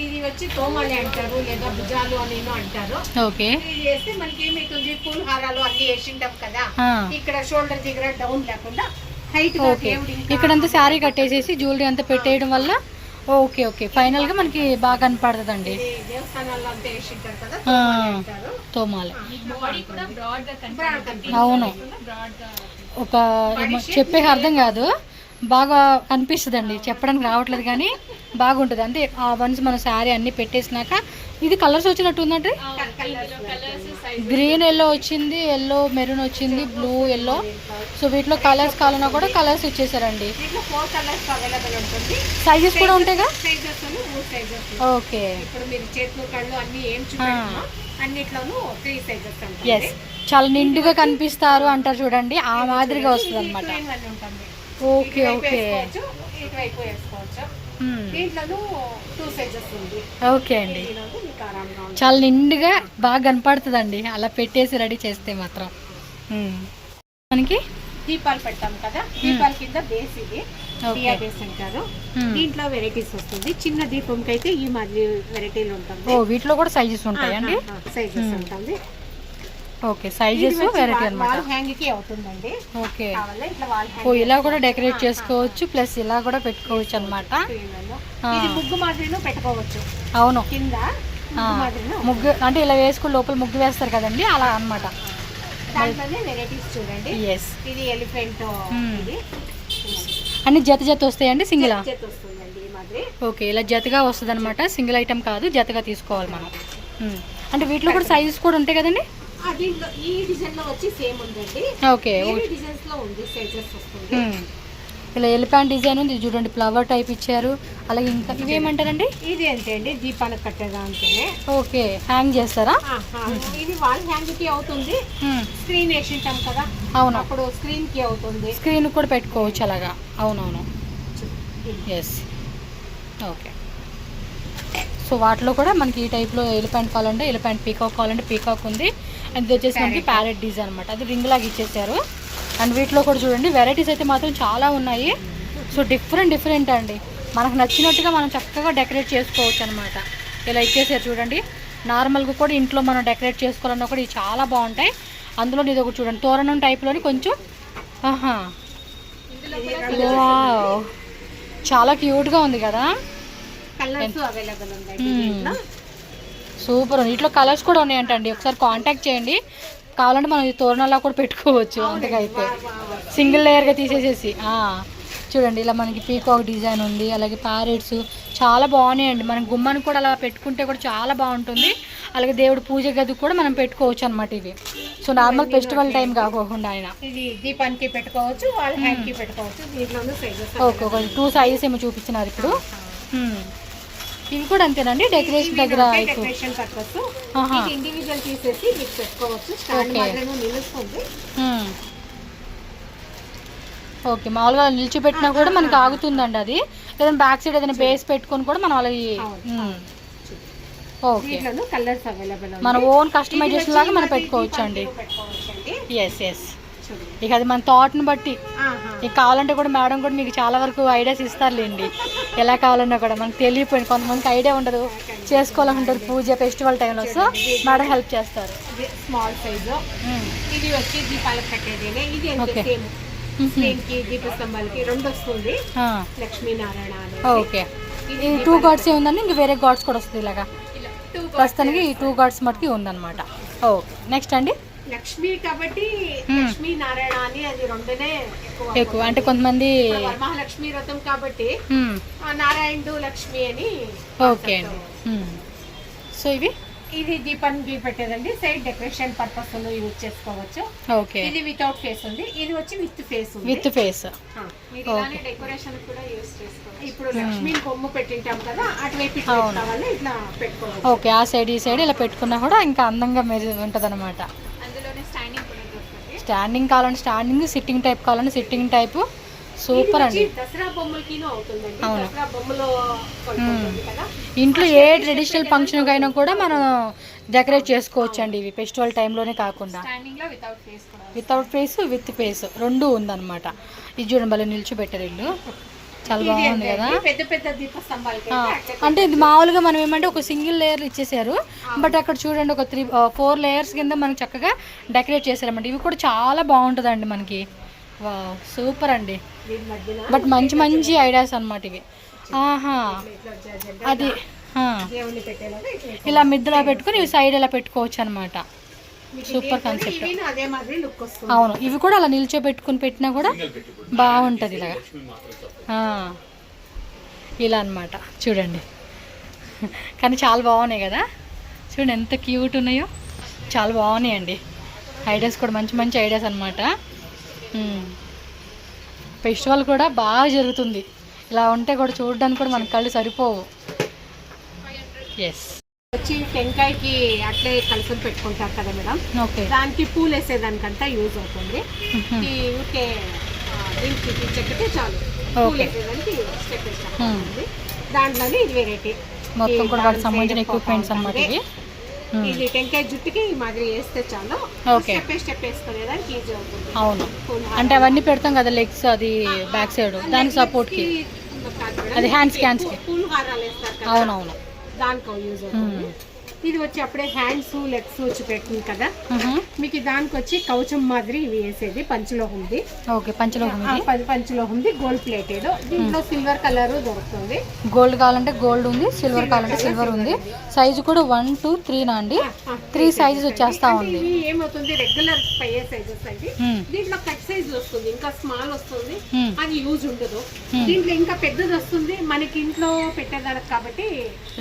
ఇది వచ్చి తోమాలి అంటారు లేదా భుజాలు అని అంటారు. ఓకే ఇది వేస్తే మనకి ఏమైతుంది, పూల హారాలు అన్ని వేసింటాం కదా, ఇక్కడ షోల్డర్ దగ్గర డౌన్ లేకుండా హైట్ గా దేవుడు ఇంకా ఇక్కడంతా శారీ కట్టేసేసి జ్యువెలరీ అంతా పెట్టేయడం వల్ల ఓకే ఓకే ఫైనల్ గా మనకి బాగా కనపడుతుందండి. ఇది దేవస్థానాల్లో అంతా వేసింటారు కదా, తోమాలి అంటారు. తోమాలి బాడీ కూడా బ్రాడ్ గా కనిపిస్తుంది. అవును, బ్రాడ్ గా ఒక చెప్పే అర్థం కాదు, బాగా కనిపిస్తుందండి, చెప్పడానికి రావట్లేదు కానీ బాగుంటుంది. అంటే ఆ వన్స్ మన శారీ అన్ని పెట్టేసినాక ఇది కలర్స్ వచ్చినట్టు ఉందండి. కలర్స్ సైజ్ గ్రీన్ ఎల్లో వచ్చింది, ఎల్లో మెరూన్ వచ్చింది, బ్లూ ఎల్లో. సో వీటిలో కలర్స్ కావాలన్నా కూడా కలర్స్ ఇచ్చేసారండి. దీంట్లో 4 కలర్స్ అవైలబుల్ ఉంటుంది. సైజెస్ కూడా ఉంటాయిగా. Sizes 3 sizes. ఓకే ఇప్పుడు మీరు చేతులు కళ్ళు అన్ని ఏం చూపించినా అన్నిట్లోనూ 3 సైజెస్ ఉంటాయి. ఎస్, చాలా నిండుగా కనిపిస్తారు అంటారు చూడండి, ఆ మాదిరిగా వస్తుంది అనమాట. ఉంటుంది. ఓకే ఓకే ఇటువైపు వేసుకోవచ్చు. దీంట్లోనూ 2 సైజెస్ ఉంది. ఓకే అండి, దీనిలో మీకు ఆరాంగా ఉంటుంది. చాలా నిండుగా బాగా కనపడుతుందండి అలా పెట్టేసి రెడీ చేస్తే మాత్రం. మనకి దీపాలు పెట్టాం కదా, దీపాల కింద బేస్ ఇది దియా బేస్ అంటారు. దీంట్లో వెరైటీస్ వస్తుంది. చిన్న దీపంకి అయితే ఈ మాదిరి వెరైటీలు ఉంటుంది. ఓ వీటిలో కూడా సైజెస్ ఉంటాయండి. సైజెస్ ఉంటుంది. ఓకే, సైజెస్ వెరైటీ అన్నమాట. వాల్ హ్యాంగ్ కి అవుతుందండి. ఓకే, కావాలా ఇట్లా వాల్ ఓ హ్యాంగ్ ఇలా కూడా డెకరేట్ చేసుకోవచ్చు, ప్లస్ ఇలా కూడా పెట్టుకోవచ్చు అన్నమాట. ఇది ముగ్గు మాదిరిను పెట్టుకోవచ్చు. అవును, కింద ముగ్గు మాదిరిను ముగ్గు అంటే ఇలా వేసుకుని లోపల ముగ్గు వేస్తారు కదండి, అలా అన్నమాట. దాంట్లోనే వెరైటీస్ చూడండి. ఎస్, ఇది ఎలిఫెంట్, ఇది అన్ని జత జత వస్తాయండి, సింగిలా? జత వస్తుందండి ఈ మాదిరి. ఓకే, ఇలా జతగా వస్తుంది అనమాట, సింగిల్ ఐటమ్ కాదు, జతగా తీసుకోవాలి మనం. అంటే వీటిలో కూడా సైజెస్ కూడా ఉంటాయి కదండి. దీంట్లో ఈ డిజైన్ లో వచ్చి సేమ్ ఉందండి. ఓకే, వేరే డిజైన్స్ లో ఉంది, సైజెస్ వస్తుంది. ఇలా ఎలిఫెంట్ డిజైన్ ఉంది చూడండి, ఫ్లవర్ టైప్ ఇచ్చారు. అలాగే ఇంకా ఇవేమంటారండి? ఇది అంతే అండి, దీపాలకు కట్టేదా అంటేనే. ఓకే, హ్యాంగ్ చేస్తారా? ఇది వాల్ హ్యాంగ్ కి అవుతుంది. స్క్రీన్ వేసింటాం కదా, అవును, అప్పుడు స్క్రీన్ కి అవుతుంది. స్క్రీన్ కూడా పెట్టుకోవచ్చు అలాగా. అవునవును, ఎస్. ఓకే, సో వాటిలో కూడా మనకి ఈ టైప్లో ఎలిఫెంట్ కావాలంటే ఎలిఫెంట్, పీకాక్ కావాలంటే పీకాక్ ఉంది. అండ్ ఇది వచ్చేసి మనకి ప్యారెట్ డిజైన్ అనమాట, అది రింగ్ లాగా ఇచ్చేసారు. అండ్ వీటిలో కూడా చూడండి వెరైటీస్ అయితే మాత్రం చాలా ఉన్నాయి. సో డిఫరెంట్ అండి, మనకు నచ్చినట్టుగా మనం చక్కగా డెకరేట్ చేసుకోవచ్చు అనమాట. ఇలా ఇచ్చేసారు చూడండి. నార్మల్గా కూడా ఇంట్లో మనం డెకరేట్ చేసుకోవాలన్నా కూడా ఇవి చాలా బాగుంటాయి. అందులో ఇది ఒకటి చూడండి, తోరణం టైప్లోని కొంచెం వావ్, చాలా క్యూట్గా ఉంది కదా. కలర్స్ అవైలబుల్ ఉందండి దీంట్లో. సూపర్ ఉంది, ఇట్లా కలర్స్ కూడా ఉన్నాయంటండి. ఒకసారి కాంటాక్ట్ చేయండి, కావాలంటే మనం ఈ తోరణాల్లో కూడా పెట్టుకోవచ్చు. అంతకైతే సింగిల్ లేయర్గా తీసేసేసి చూడండి, ఇలా మనకి పీకాక్ డిజైన్ ఉంది, అలాగే ప్యారెట్స్ చాలా బాగున్నాయండి. మనం గుమ్మానికి కూడా అలా పెట్టుకుంటే కూడా చాలా బాగుంటుంది. అలాగే దేవుడు పూజ గదికి కూడా మనం పెట్టుకోవచ్చు అనమాట ఇవి. సో నార్మల్ ఫెస్టివల్ టైం కాకుండా ఆయన ఇది దీపానికి పెట్టుకోవచ్చు, వాల్ హ్యాంగ్ కి పెట్టుకోవచ్చు. దీంట్లో సైజెస్ ఓకే, ఒక 2 సైజెస్ ఏమో చూపిస్తున్నారు ఇప్పుడు. ఇవి కూడా అంతేనండి, డెకరేషన్ దగ్గర డెకరేషన్ పర్పస్. ఇండివిజువల్ తీసేసి మీకు పెట్టుకోవచ్చు. స్టాండ్ మాత్రమే నిలుస్తుంది. ఓకే, మామూలుగా నిలిచిపెట్టినా కూడా మనకి ఆగుతుందండి అది. లేదంటే బ్యాక్ సైడ్ ఏదైనా బేస్ పెట్టుకొని కూడా మనం అలా ఓకే, కలర్స్ అవైలబుల్ మన ఓన్ కస్టమైజేషన్ లాగా మనం పెట్టుకోవచ్చు అండి. ఎస్ ఎస్, ఇక అది మన థాట్ని బట్టి. ఇక కావాలంటే కూడా మేడం కూడా మీకు చాలా వరకు ఐడియాస్ ఇస్తారులేండి, ఎలా కావాలన్నా కూడా. మనకు తెలియపోయింది, కొంతమందికి ఐడియా ఉండదు, చేసుకోవాలంటారు పూజ ఫెస్టివల్ టైంలో. సో మేడం హెల్ప్ చేస్తారు. Small size. ఇది వచ్చి దీపాలకు కట్టేదేనే. ఇది అంతే సేమ్, స్క్రీన్కి దీపస్తంభాలకి 2 వస్తుంది. లక్ష్మీనారాయణ అనేది. ఓకే, ఇది 2 గాడ్స్ ఉందండి, ఇంకా వేరే గాడ్స్ కూడా వస్తుంది ఇలాగా. ప్రస్తుతానికి ఈ 2 గాడ్స్ మటుకి ఉందన్నమాట. ఓకే, నెక్స్ట్ అండి లక్ష్మి కాబట్టి లక్ష్మీ నారాయణ అని అది 2నే ఎక్కువ. అంటే కొంతమంది వరమహాలక్ష్మి వ్రతం కాబట్టి నారాయణుడు లక్ష్మి అని. ఓకే అండి, సో ఇవి ఇది దీపానికి పెట్టేదండి, సైడ్ డెకరేషన్ పర్పస్ యూజ్ చేసుకోవచ్చు. ఓకే, ఇది వితౌట్ ఫేస్ ఉంది, ఇది వచ్చి విత్ ఫేస్ ఉంది. With face. డెకరేషన్ కూడా యూజ్ చేసుకోవచ్చు. ఇప్పుడు లక్ష్మీ బొమ్మ పెట్టింటాం కదా, అటువైపు కావాలి ఇట్లా పెట్టుకోవచ్చు. ఓకే, ఆ సైడ్ ఈ సైడ్ ఇలా పెట్టుకున్నా కూడా ఇంకా అందంగా ఉంటుంది అనమాట. అందులోనే స్టాండింగ్ కూడా దొరుకుతుంది. స్టాండింగ్ కావాలంటే స్టాండింగ్, సిట్టింగ్ టైప్ కావాలంటే సిట్టింగ్ టైప్. సూపర్ అండి. దసరా బొమ్మలకి అవుతుందండి. అవును, దసరా బొమ్మలో కదా. ఇంట్లో ఏ ట్రెడిషనల్ ఫంక్షన్ అయినా కూడా మనం డెకరేట్ చేసుకోవచ్చు అండి ఇవి ఫెస్టివల్ టైంలోనే కాకుండా. స్టాండింగ్ లో వితౌట్ ఫేస్ కూడా వితౌట్ ఫేస్ విత్ ఫేస్ రెండు ఉందన్నమాట. ఇది చూడండి భలే నిల్చోబెట్టారు ఇల్లు, చాలా బాగుంది కదా. పెద్ద పెద్ద దీప స్తంభాలకి అంటే ఇది మామూలుగా మనం ఏమంటే ఒక సింగిల్ లేయర్ ఇచ్చేసారు, బట్ అక్కడ చూడండి ఒక 4 లేయర్స్ కింద మనకి చక్కగా డెకరేట్ చేశారన్నమాట. ఇవి కూడా చాలా బాగుంటుందండి మనకి. వావ్ సూపర్ అండి. బట్ మంచి మంచి ఐడియాస్ అన్నమాట ఇవి. ఆహా అది దేవుని పెట్టేలాగా ఇలా మిద్దెలా పెట్టుకుని ఇవి సైడ్ ఇలా పెట్టుకోవచ్చు అనమాట. Super concept. అదే మాదిరి లుక్ వస్తుంది. అవును ఇవి కూడా అలా నిల్చోబెట్టుకుని పెట్టినా కూడా బాగుంటుంది ఇలాగా. ఇలా అన్నమాట చూడండి. కానీ చాలా బాగున్నాయి కదా, చూడండి ఎంత క్యూట్ ఉన్నాయో, చాలా బాగున్నాయండి. ఐడియాస్ కూడా మంచి మంచి ఐడియాస్ అనమాట. ఫెస్టివల్ కూడా బాగా జరుగుతుంది. ఇలా ఉంటే కూడా చూడడానికి కూడా మన కళ్ళు సరిపోవు. ఎస్ వచ్చి టెంకాయకి అట్లే కలుసులు పెట్టుకుంటారు కదా మేడం, ఓకే. దానికి పూలు వేసేదానికంతా యూజ్ అవుతుంది. ఈ ఊరికే దీనికి చెక్కితే చాలు, పూలు వేసేదానికి స్టెప్ వేస్తుంది. దాంట్లోనే ఇది వెరైటీ మొత్తం కూడా వాటికి సంబంధించిన ఎక్విప్మెంట్స్ అన్నమాట ఇవి. ఇది టెంకాయ జుట్టుకి ఈ మాదిరి వేస్తే చాలు, ఓకే. స్టెప్ వేసుకునేదానికి ఈజీ అవుతుంది. అవును అంటే అవన్నీ పెడతాం కదా, లెగ్స్ అది బ్యాక్ సైడ్ దానికి సపోర్ట్ కి, అది హ్యాండ్స్ కి పూలు హారాలు వేస్తారు కదా, అవునవును దానికి యూజ్ అవుతుంది. ఇది వచ్చి అప్పుడే హ్యాండ్స్ లెగ్స్ వచ్చి పెట్టింది కదా, మీకు దానికి వచ్చి కవచం మాదిరి ఇవి వేసేది పంచలోహంది. ఓకే పంచలోహం పంచలోహంది గోల్డ్ ప్లేటెడ్. దీంట్లో సిల్వర్ కలర్ దొరుకుతుంది. గోల్డ్ కావాలంటే గోల్డ్ ఉంది, సిల్వర్ కావాలంటే సిల్వర్ ఉంది. సైజు కూడా 1, 2, 3 అండి, 3 సైజెస్ వచ్చేస్తా ఉంది. ఇవి ఏమవుతుంది రెగ్యులర్ పయ్యే సైజెస్ అండి. దీంట్లో కట్ సైజ్ వస్తుంది, ఇంకా స్మాల్ వస్తుంది, అది యూజ్ ఉండదు. దీంట్లో ఇంకా పెద్దది వస్తుంది మనకి ఇంట్లో పెట్టేదానికి కాబట్టి.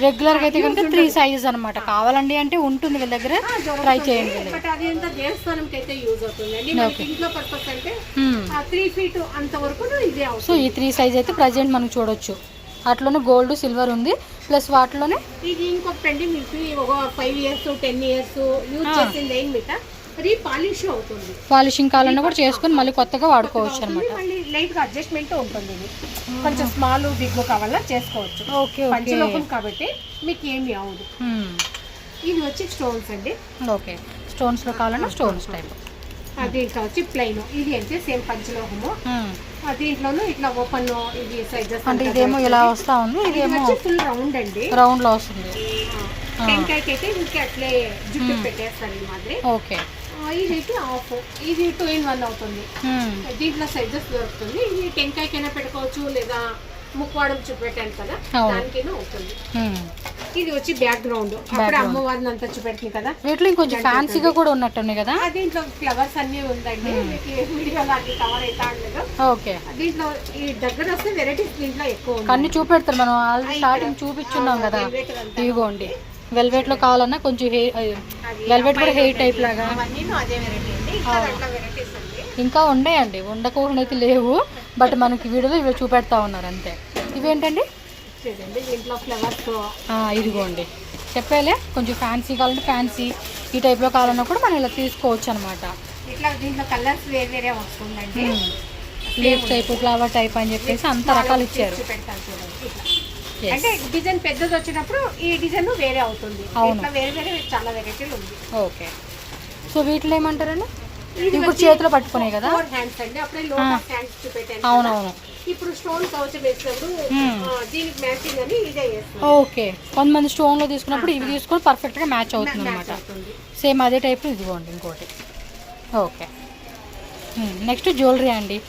రెగ్యులర్ గా అయితే కనుక 3 సైజెస్ అనమాట. కావాలండి అంటే ఉంటుంది వీళ్ళ దగ్గర, ట్రై చేయండి. బట్ అది ఎంత దేవస్థానంకి అయితే యూజ్ అవుతుంది అండి. మనకి ఇంట్లో పర్పస్ అంటే 3 feet అంత వరకు ఇదే అవుతుంది. సో ఈ 3 సైజ్ అయితే ప్రజెంట్ మనం చూడొచ్చు. అట్లోనే గోల్డ్ సిల్వర్ ఉంది, ప్లస్ వాటిలోనే ఇది ఇంకొకటి మీకు ఒక 5 years 10 years యూజ్ చేసింది ఏం మీట రీపాలిష్ అవుతుంది. పాలిషింగ్ కావాలన్నా కూడా చేసుకుని మళ్ళీ కొత్తగా వాడుకోవచ్చు అనమాట. మళ్ళీ లైట్ గా అడ్జస్ట్మెంట్ ఉంటుంది. ఇది కొంచెం స్మాల్ బిగ్ కావాలా చేసుకోవచ్చు. ఓకే పంచలోహం కాబట్టి మీకు ఏమి అవ్వదు. ఇది వచ్చి స్టోన్స్ అండి. ఓకే స్టోన్స్ లో కావాలన్నా స్టోన్స్ టైప్. దీంట్లో వచ్చి ప్లెయిన్, ఇది అంటే సేమ్ పంచలోహము. దీంట్లోనూ ఇట్లా ఓపెన్ ఇది సైజెస్ అంటే ఇదేమో ఇలా వస్తా ఉంది, ఇదేమో ఫుల్ రౌండ్ అండి, రౌండ్ లో వస్తుంది. టెంకాయకి అయితే ఇంకే అట్లే జుట్టు పెట్టేస్తారు ఈ మాదిరి. ఓకే ఇది అయితే ఆఫ్, ఇది 2 in 1 అవుతుంది. దీంట్లో సైజెస్ దొరుకుతుంది. ఇది టెంకాయకైనా పెట్టుకోవచ్చు, లేదా ముక్వాడం చూపెట్టాను కదా దానికైనా అవుతుంది. ఇది వచ్చి బ్యాక్ గ్రౌండ్, అప్పుడు అమ్మవారిని అంతా చూపెట్టింది కదా. వీటిలో ఇంకొంచెం ఫ్యాన్సీగా కూడా ఉన్నట్టున్నాయి కదా. దీంట్లో ఫ్లవర్స్ అన్ని ఉందండి, వీడియో లాంటి కవర్ అయితే లేదు. ఓకే దీంట్లో ఈ దగ్గర వస్తే వెరైటీస్ దీంట్లో ఎక్కువ అన్ని చూపెడతారు. మనం ఆల్రెడీ స్టార్టింగ్ చూపించున్నాం కదా. ఇదిగోండి వెల్వెట్ లో కావాలన్నా కొంచెం వెల్వెట్ కూడా హెయిర్ టైప్ లాగా అదే వెరైటీ అండి. ఇంకా వెరైటీస్ అండి ఇంకా ఉన్నాయండి, ఉండకుండా అయితే లేవు, బట్ మనకి వీడియోలో ఇవి చూపెడతా ఉన్నారు అంతే. ఇవేంటండి దీంట్లో ఫ్లవర్స్, ఇదిగోండి చెప్పేలే కొంచెం ఫ్యాన్సీ కావాలంటే ఫ్యాన్సీ, ఈ టైప్లో కావాలన్నా కూడా మనం ఇలా తీసుకోవచ్చు అనమాట. ఇట్లా దీంట్లో కలర్స్ వేరే వేరే వస్తుందండి. లీఫ్ టైప్ ఫ్లవర్ టైప్ అని చెప్పేసి అంత రకాలు ఇచ్చారు. అంటే డిజైన్ పెద్దది వచ్చినప్పుడు ఈ డిజైన్ వేరే అవుతుంది. ఇట్లా వేరే వేరే చాలా వెరైటీలు ఉంది. ఓకే సో వీటిలో ఏమంటారండి? ఇప్పుడు చేతిలో పట్టుకునే కదా, 4 hands అండి. అప్పుడే లోటస్ హ్యాండ్స్ చూపెట్టాను. అవునవును. ఇప్పుడు స్టోన్ కవచం వేసినప్పుడు దీనికి మ్యాచింగ్ అని ఇదే చేస్తాం. ఓకే కొంతమంది స్టోన్ లో తీసుకున్నప్పుడు ఇవి తీసుకొని పర్ఫెక్ట్ గా మ్యాచ్ అవుతుంది అనమాట. సేమ్ అదే టైప్ ఇదిగోండి ఇంకోటి. ఓకే నెక్స్ట్ జ్యువెలరీ అండి.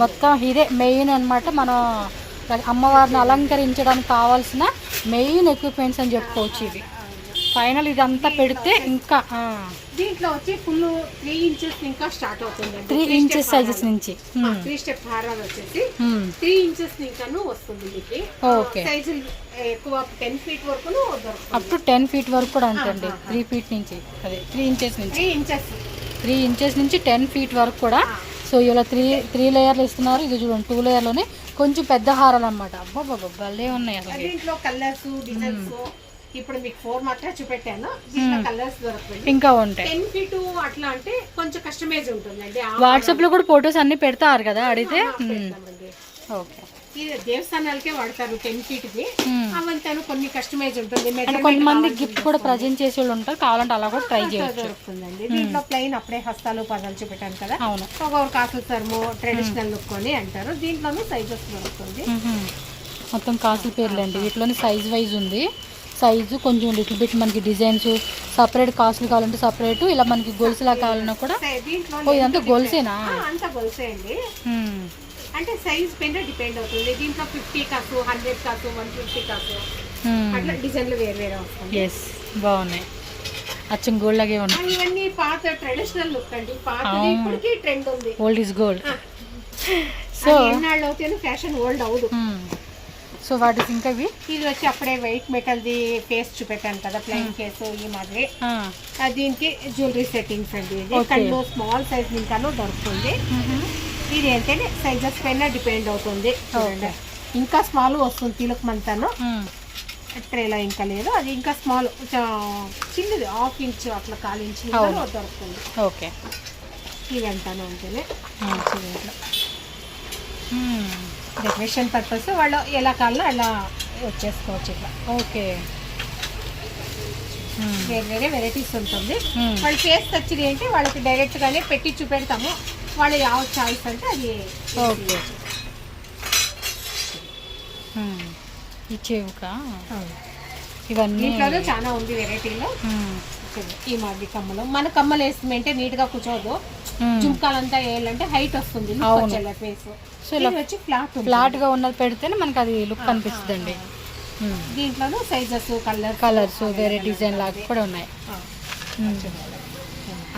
మొత్తం ఇదే మెయిన్ అనమాట. మనం అమ్మవారిని అలంకరించడానికి కావాల్సిన మెయిన్ ఎక్విప్మెంట్స్ అని చెప్పుకోవచ్చు. ఇవి ఫైనల్ ఇదంతా పెడితే ఇంకా దీంట్లో వచ్చి ఫుల్ 3 inches ఇంకా స్టార్ట్ అవుతుంది. 3 inches సైజెస్ నుంచి 3 step హారాలు వచ్చేసి 3 inches ఇంకాను వస్తుంది. మీకు ఓకే సైజు ఎక్కువ 10 feet వరకు దొరుకుతుంది. అప్ టు 10 feet వరకు కూడా అంటండి. 3 feet నుంచి అదే 3 inches నుంచి 3 inches నుంచి 10 feet వరకు కూడా. సో ఇలా 3 లేయర్లు ఇస్తున్నారు. ఇది చూడండి 2 లేయర్లోనే కొంచెం పెద్ద హారాలు అనమాట. అబ్బా భలే ఉన్నాయి అసలు. దీంట్లో కలర్స్ డిజైన్స్ ఇప్పుడు మీకు 4 మాత్రమే చూపెట్టాను. కలర్స్ దొరుకుతుంది, ఇంకా ఉంటాయి. 10 feet అట్లా అంటే కొంచెం కస్టమైజ్ ఉంటుందండి. వాట్సాప్ లో కూడా ఫొటోస్ అన్ని పెడతారు కదా అడిగితే. ఓకే ఇది దేవస్థానాలకే వాడతారు 10 ఫీట్ది. అవంతాను కొన్ని కస్టమైజ్ ఉంటుంది. అంటే కొంతమంది గిఫ్ట్ కూడా ప్రజెంట్ చేసే వాళ్ళు ఉంటారు, కావాలంటే అలా కూడా ట్రై చేయొచ్చు. దొరుకుతుందండి. దీంట్లో ప్లెయిన్ అప్పుడే హస్తాలు పదాలు చూపెట్టాను కదా, అవును. ఒక్కొక్క కాసులు సర్ము ట్రెడిషనల్ లుక్ అని అంటారు. దీంట్లోనూ సైజెస్ దొరుకుతుంది. మొత్తం కాసుల పేర్లండి. వీటిలోని సైజ్ వైజ్ ఉంది. సైజు కొంచెం లిటిల్ బిట్ మనకి డిజైన్స్ సపరేట్ కాసులు కావాలంటే సపరేట్, ఇలా మనకి గొలుసులా కావాలన్నా కూడా. దీంట్లో ఇదంతా గొలుసేనా? అంతా గొలుసే అండి. అంటే సైజ్ పైన డిపెండ్ అవుతుంది. దీంట్లో 50 కాసు, 100 కాసు, 150 కాసు అట్లా డిజైన్లు వేరు వేరే వస్తుంది. ఎస్, బాగున్నాయి. అచ్చం గోల్డ్ లాగే ఉన్నాయి. ఇవన్నీ పాత ట్రెడిషనల్ లుక్ అండి. పాత ఇప్పటికీ ట్రెండ్ ఉంది. Old is gold. సో ఎన్నాళ్ళు అవుతాను ఫ్యాషన్ ఓల్డ్ అవుదు. సో వాటి ఇంకా ఇవి ఇది వచ్చి అప్పుడే వెయిట్ మెటల్ది ఫేస్ చూపెట్టాను కదా, ప్లెయిన్ కేసు ఈ మాదిరి. దీనికి జ్యువెలరీ సెట్టింగ్స్ అండి. ఇది కళ్ళు స్మాల్ సైజ్ ఇంకాను దొరుకుతుంది. ఇది ఏంటంటే సైజెస్ పైన డిపెండ్ అవుతుంది. చూడండి, ఇంకా స్మాల్ వస్తుంది తిలక్ మంతాను. ట్రేలో ఇంకా లేదు, అది ఇంకా స్మాల్ చిన్నది 1/2 ఇంచ్ అట్లా 1/4 ఇంచ్ దొరుకుతుంది. ఓకే, ఇవి అంతాను ఉంటేనే డెకరేషన్ పర్పస్ వాళ్ళు ఎలా కావాలో అలా వచ్చేసుకోవచ్చు ఇట్లా. ఓకే, వేరే వేరే వెరైటీస్ ఉంటుంది. వాళ్ళు ఫేస్ వచ్చి ఏంటి వాళ్ళకి డైరెక్ట్ గానే పెట్టి చూపెడతాము. వాళ్ళు ಯಾವ చాయిస్ అంటే అది. ఓకే, ఇచ్చేవుకా ఇవన్నీ దీంట్లో చాలా ఉంది వెరైటీలో. ఈ మాది కమ్మలు, మన కమ్మలు వేస్తుంటే నీట్ గా కూర్చోదు. జుంకాలంతా వేయాలంటే హైట్ వస్తుంది ఫేస్. సో ఇలా వచ్చి ఫ్లాట్ గా ఉన్నది పెడితేనే మనకి అది లుక్ అనిపిస్తుంది. దీంట్లోనూ సైజెస్ కలర్స్ వేరే డిజైన్ లాగా కూడా ఉన్నాయి.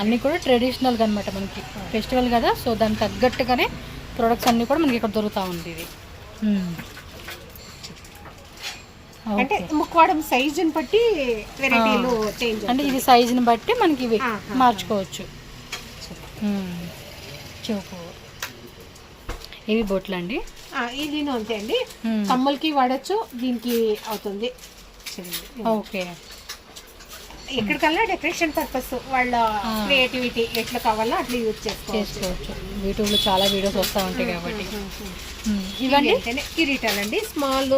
అన్నీ కూడా ట్రెడిషనల్గా అనమాట. మనకి ఫెస్టివల్ కదా, సో దానికి తగ్గట్టుగానే ప్రొడక్ట్స్ అన్నీ కూడా మనకి ఇక్కడ దొరుకుతూ ఉంది. ఇది అంటే ముక్కవాడం సైజుని బట్టి వెరైటీలు చేంజ్. అంటే ఇది సైజుని బట్టి మనకి ఇవి మార్చుకోవచ్చు. చూపు ఇవి బొట్లు అండి. ఇది అంతే అండి, కమ్మలకి వాడచ్చు, దీనికి అవుతుంది. ఓకే, ఎక్కడికల్లా డెకరేషన్ పర్పస్ వాళ్ళ క్రియేటివిటీ ఎట్లా కావాలో అట్లా యూజ్ చేసుకోవచ్చు. యూట్యూబ్లో చాలా వీడియోస్ వస్తూ ఉంటాయి కాబట్టి. ఇవన్నీ కిరీటాలు అండి. స్మాల్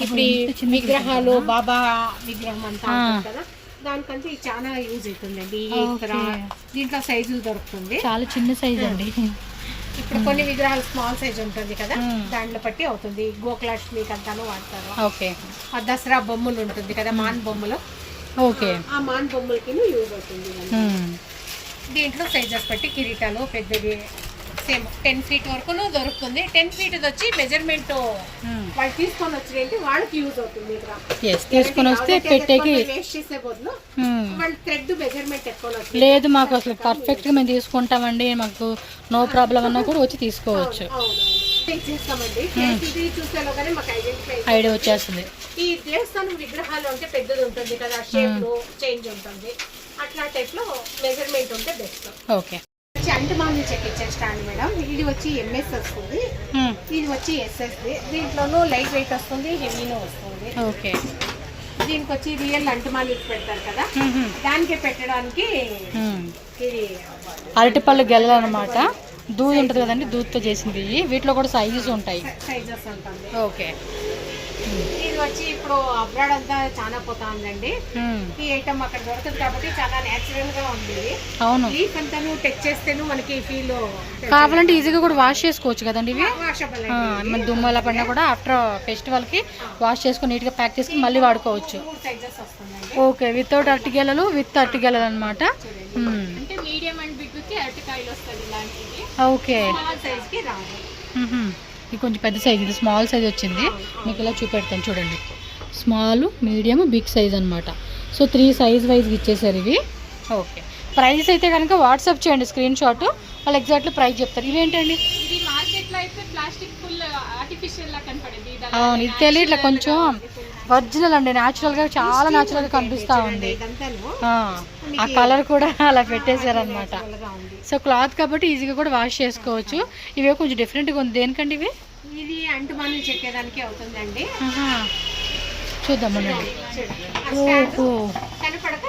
ఇప్పుడు విగ్రహాలు, బాబా విగ్రహం అంతా కదా, దానికంటే ఇది చాలా యూజ్ అవుతుందండి. దీంట్లో సైజులు దొరుకుతుంది. చాలా చిన్న సైజ్ అండి. ఇప్పుడు కొన్ని విగ్రహాలు స్మాల్ సైజ్ ఉంటుంది కదా, దాంట్లో బట్టి అవుతుంది. గోకులాష్టమికి అంతాను వాడతారు. ఓకే, దసరా బొమ్మలు ఉంటుంది కదా, మాన్ బొమ్మలు. ఓకే, ఆ మాన్ బొమ్మలకి యూజ్ అవుతుంది. దీంట్లో సైజెస్ బట్టి కిరీటాలు పెద్దది సేమ్ 10 ఫీట్ వరకు దొరుకుతుంది. 10 ఫీట్ వచ్చి మెజర్మెంట్ వాళ్ళు తీసుకొని వచ్చి వాళ్ళకి యూజ్ అవుతుంది. తీసుకొని వస్తే పెట్టేకి వేస్ట్ చేసే బదులు వాళ్ళు థ్రెడ్ మెజర్మెంట్ ఎక్కువ లేదు, మాకు అసలు పర్ఫెక్ట్ గా మేము తీసుకుంటామండి, మాకు నో ప్రాబ్లం అన్నా కూడా వచ్చి తీసుకోవచ్చు. ఐడియా వచ్చేస్తుంది. ఈ దేవస్థానం విగ్రహాలు అంటే పెద్దది ఉంటుంది కదా, షేప్ లో చేంజ్ ఉంటుంది. అట్లా టైప్ లో మెజర్మెంట్ ఉంటే బెస్ట్. ఓకే, అంటుమాని చెక్ ఇచ్చేస్తాను మేడం. ఇది వచ్చి ఎంఎస్ వస్తుంది, ఇది వచ్చి ఎస్ఎస్. దీంట్లోనూ లైట్ వెయిట్ వస్తుంది, హెవీనూ వస్తుంది. ఓకే, దీనికి వచ్చి రియల్ అంటుమాని పెడతారు కదా, దానికి పెట్టడానికి ఇది అరటిపళ్ళు గెలలు అనమాట. దూద్ ఉంటుంది కదండి, దూద్తో చేసింది. వీటిలో కూడా సైజెస్ ఉంటాయి. సైజెస్ ఉంటుంది. ఓకే, ఇది వచ్చి ఇప్పుడు అబ్రాడ్ అంతా చాలా పోతా ఉందండి. ఈ ఐటమ్ అక్కడ దొరుకుతుంది కాబట్టి చాలా నేచురల్ గా ఉంది. అవును, లీఫ్ అంతా టచ్ చేస్తేను మనకి ఫీల్ కావాలంటే ఈజీగా కూడా వాష్ చేసుకోవచ్చు కదండి. ఇవి వాషబుల్. మన దుమ్ము ఎలా పడినా కూడా ఆఫ్టర్ ఫెస్టివల్ కి వాష్ చేసుకుని నీట్ గా ప్యాక్ చేసుకుని మళ్ళీ వాడుకోవచ్చు. సైజెస్ వస్తుందండి. ఓకే, వితౌట్ అరటిగెలలు, విత్ అరటిగెలలు అనమాట. అంటే మీడియం అండ్ బిగ్ కి అరటికాయలు వస్తుంది ఇలాంటివి. ఓకే, స్మాల్ సైజ్ కి రాదు. ఇది కొంచెం పెద్ద సైజ్, ఇది స్మాల్ సైజ్ వచ్చింది. మీకు ఇలా చూపెడతాను చూడండి. స్మాల్, మీడియం, బిగ్ సైజ్ అనమాట. సో 3 సైజ్ వైజ్గా ఇచ్చేసారు ఇవి. ఓకే, ప్రైస్ అయితే కనుక వాట్సాప్ చేయండి స్క్రీన్ షాట్, వాళ్ళు ఎగ్జాక్ట్లీ ప్రైస్ చెప్తారు. ఇవేంటండి? ఇది మార్కెట్ లో అయితే ప్లాస్టిక్ ఫుల్ ఆర్టిఫిషియల్ లా కనపడేది. అవును, ఇది తెలియదు. ఇట్లా కొంచెం ఒరిజినల్ అండి, న్యాచురల్ గా చాలా న్యాచురల్ గా కనిపిస్తా ఉంది. ఆ కలర్ కూడా అలా పెట్టేశారు అనమాట. సో క్లాత్ కాబట్టి ఈజీగా కూడా వాష్ చేసుకోవచ్చు. ఇవే కొంచెం డిఫరెంట్గా ఉంది. దేనికండి ఇవి? ఇది అంటుమానులు చెక్కేదానికి అవుతుందండి. చూద్దామండి. కనపడక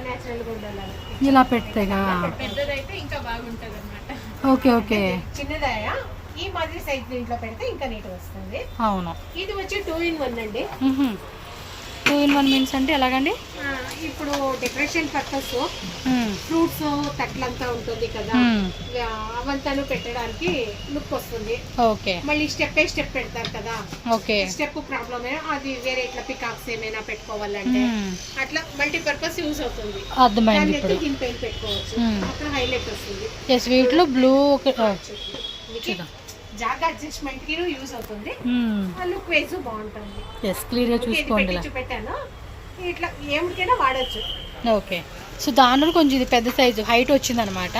నేచురల్ గా ఉండాలి. ఇలా పెడతాయిగా. పెద్దదైతే ఇంకా బాగుంటది అన్నమాట. Okay, okay. చిన్నదాయా ఈ మాదిరి సైజ్ దీంట్లో పెడితే ఇంకా నీట్ వస్తుంది. అవును. ఇది వచ్చి 2 in 1 అండి. 2 in 1 మీన్స్ అంటే ఎలాగండి? ఇప్పుడు డెకరేషన్ పర్పస్ ఫ్రూట్స్ తట్లంతా ఉంటుంది కదా, అవంతాను పెట్టడానికి లుక్ వస్తుంది. ఓకే. మళ్ళీ స్టెప్ బై స్టెప్ పెడతారు కదా, ఓకే. స్టెప్ ప్రాబ్లమ్ అది వేరే ఇట్లా పికాక్స్ ఏమైనా పెట్టుకోవాలంటే అట్లా మల్టీపర్పస్ యూజ్ అవుతుంది. అర్థమైంది. ఇప్పుడు దీనిపైన పెట్టుకోవచ్చు, అక్కడ హైలైట్ వస్తుంది. ఎస్, వీటిలో బ్లూ జాగా అడ్జస్ట్మెంట్ కి యూజ్ అవుతుంది. లుక్ వైజ్ బాగుంటుంది. ఎస్, క్లియర్ గా చూసుకోండి. చూపెట్టాను, ఇట్లా ఏమిటికైనా వాడచ్చు. ఓకే. సో దానిలో కొంచెం ఇది పెద్ద సైజు హైట్ వచ్చింది అనమాట.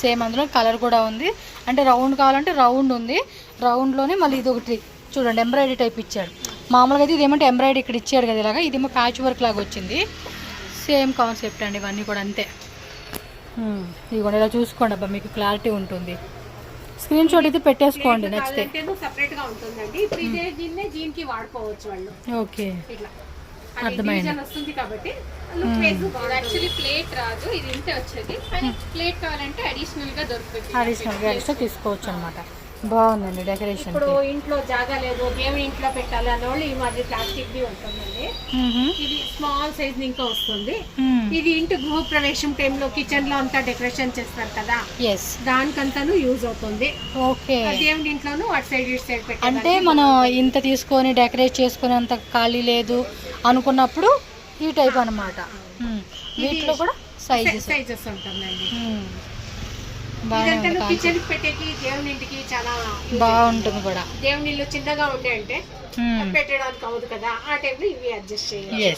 సేమ్ అందులో కలర్ కూడా ఉంది. అంటే రౌండ్ కావాలంటే రౌండ్ ఉంది, రౌండ్లోనే మళ్ళీ ఇది ఒకటి చూడండి ఎంబ్రాయిడరీ టైప్ ఇచ్చాడు. మామూలుగా అయితే ఇదేమంటే ఎంబ్రాయిడరీ ఇక్కడ ఇచ్చాడు కదా ఇలాగా, ఇదేమో ప్యాచ్ వర్క్ లాగా వచ్చింది. సేమ్ కాన్సెప్ట్ అండి ఇవన్నీ కూడా అంతే. ఇది కూడా ఇలా చూసుకోండి అబ్బా, మీకు క్లారిటీ ఉంటుంది. స్క్రీన్ షాట్ అయితే పెట్టేసుకోండి నచ్చితే. సెపరేట్ గా ఉంటుందండి. ఇప్పుడు ఇదే దీన్నే దీనికి వాడుకోవచ్చు వాళ్ళు. ఓకే, ఇట్లా అర్థమైంది. వస్తుంది కాబట్టి యాక్చువల్లీ ప్లేట్ రాదు, ఇది ఇంతే వచ్చేది. కానీ ప్లేట్ కావాలంటే అడిషనల్ గా దొరుకుతుంది. అడిషనల్ గా ఎక్స్ట్రా తీసుకోవచ్చు అనమాట. బాగుందండి డెకరేషన్. ఇప్పుడు ఇంట్లో జాగా లేదు, దేవుని ఇంట్లో పెట్టాలి అన్నోళ్ళు ఈ మాదిరి ప్లాస్టిక్ ది ఉంటుందండి. ఇది స్మాల్ సైజ్ ఇంకా వస్తుంది. ఇది ఇంటి గృహ ప్రవేశం టైంలో కిచెన్ లో అంతా డెకరేషన్ చేస్తారు కదా, దానికంతాను యూజ్ అవుతుంది. ఓకే. దేవుని ఇంట్లోనూ అటు సైడ్ ఇటు సైడ్ పెట్టి అంటే మనం ఇంత తీసుకొని డెకరేట్ చేసుకునే అంత ఖాళీ లేదు అనుకున్నప్పుడు ఈ టైప్ అన్నమాట. వీటిలో కూడా సైజెస్ ఉంటుందండి. కిచెన్ పెట్టేకి దేవుని ఇంటికి చాలా బాగుంటుంది కూడా. దేవుని ఇల్లు చిన్నగా ఉండే అంటే పెట్టడానికి అవ్వదు కదా, ఆ టైంలో ఇవి అడ్జస్ట్ చేయాలి.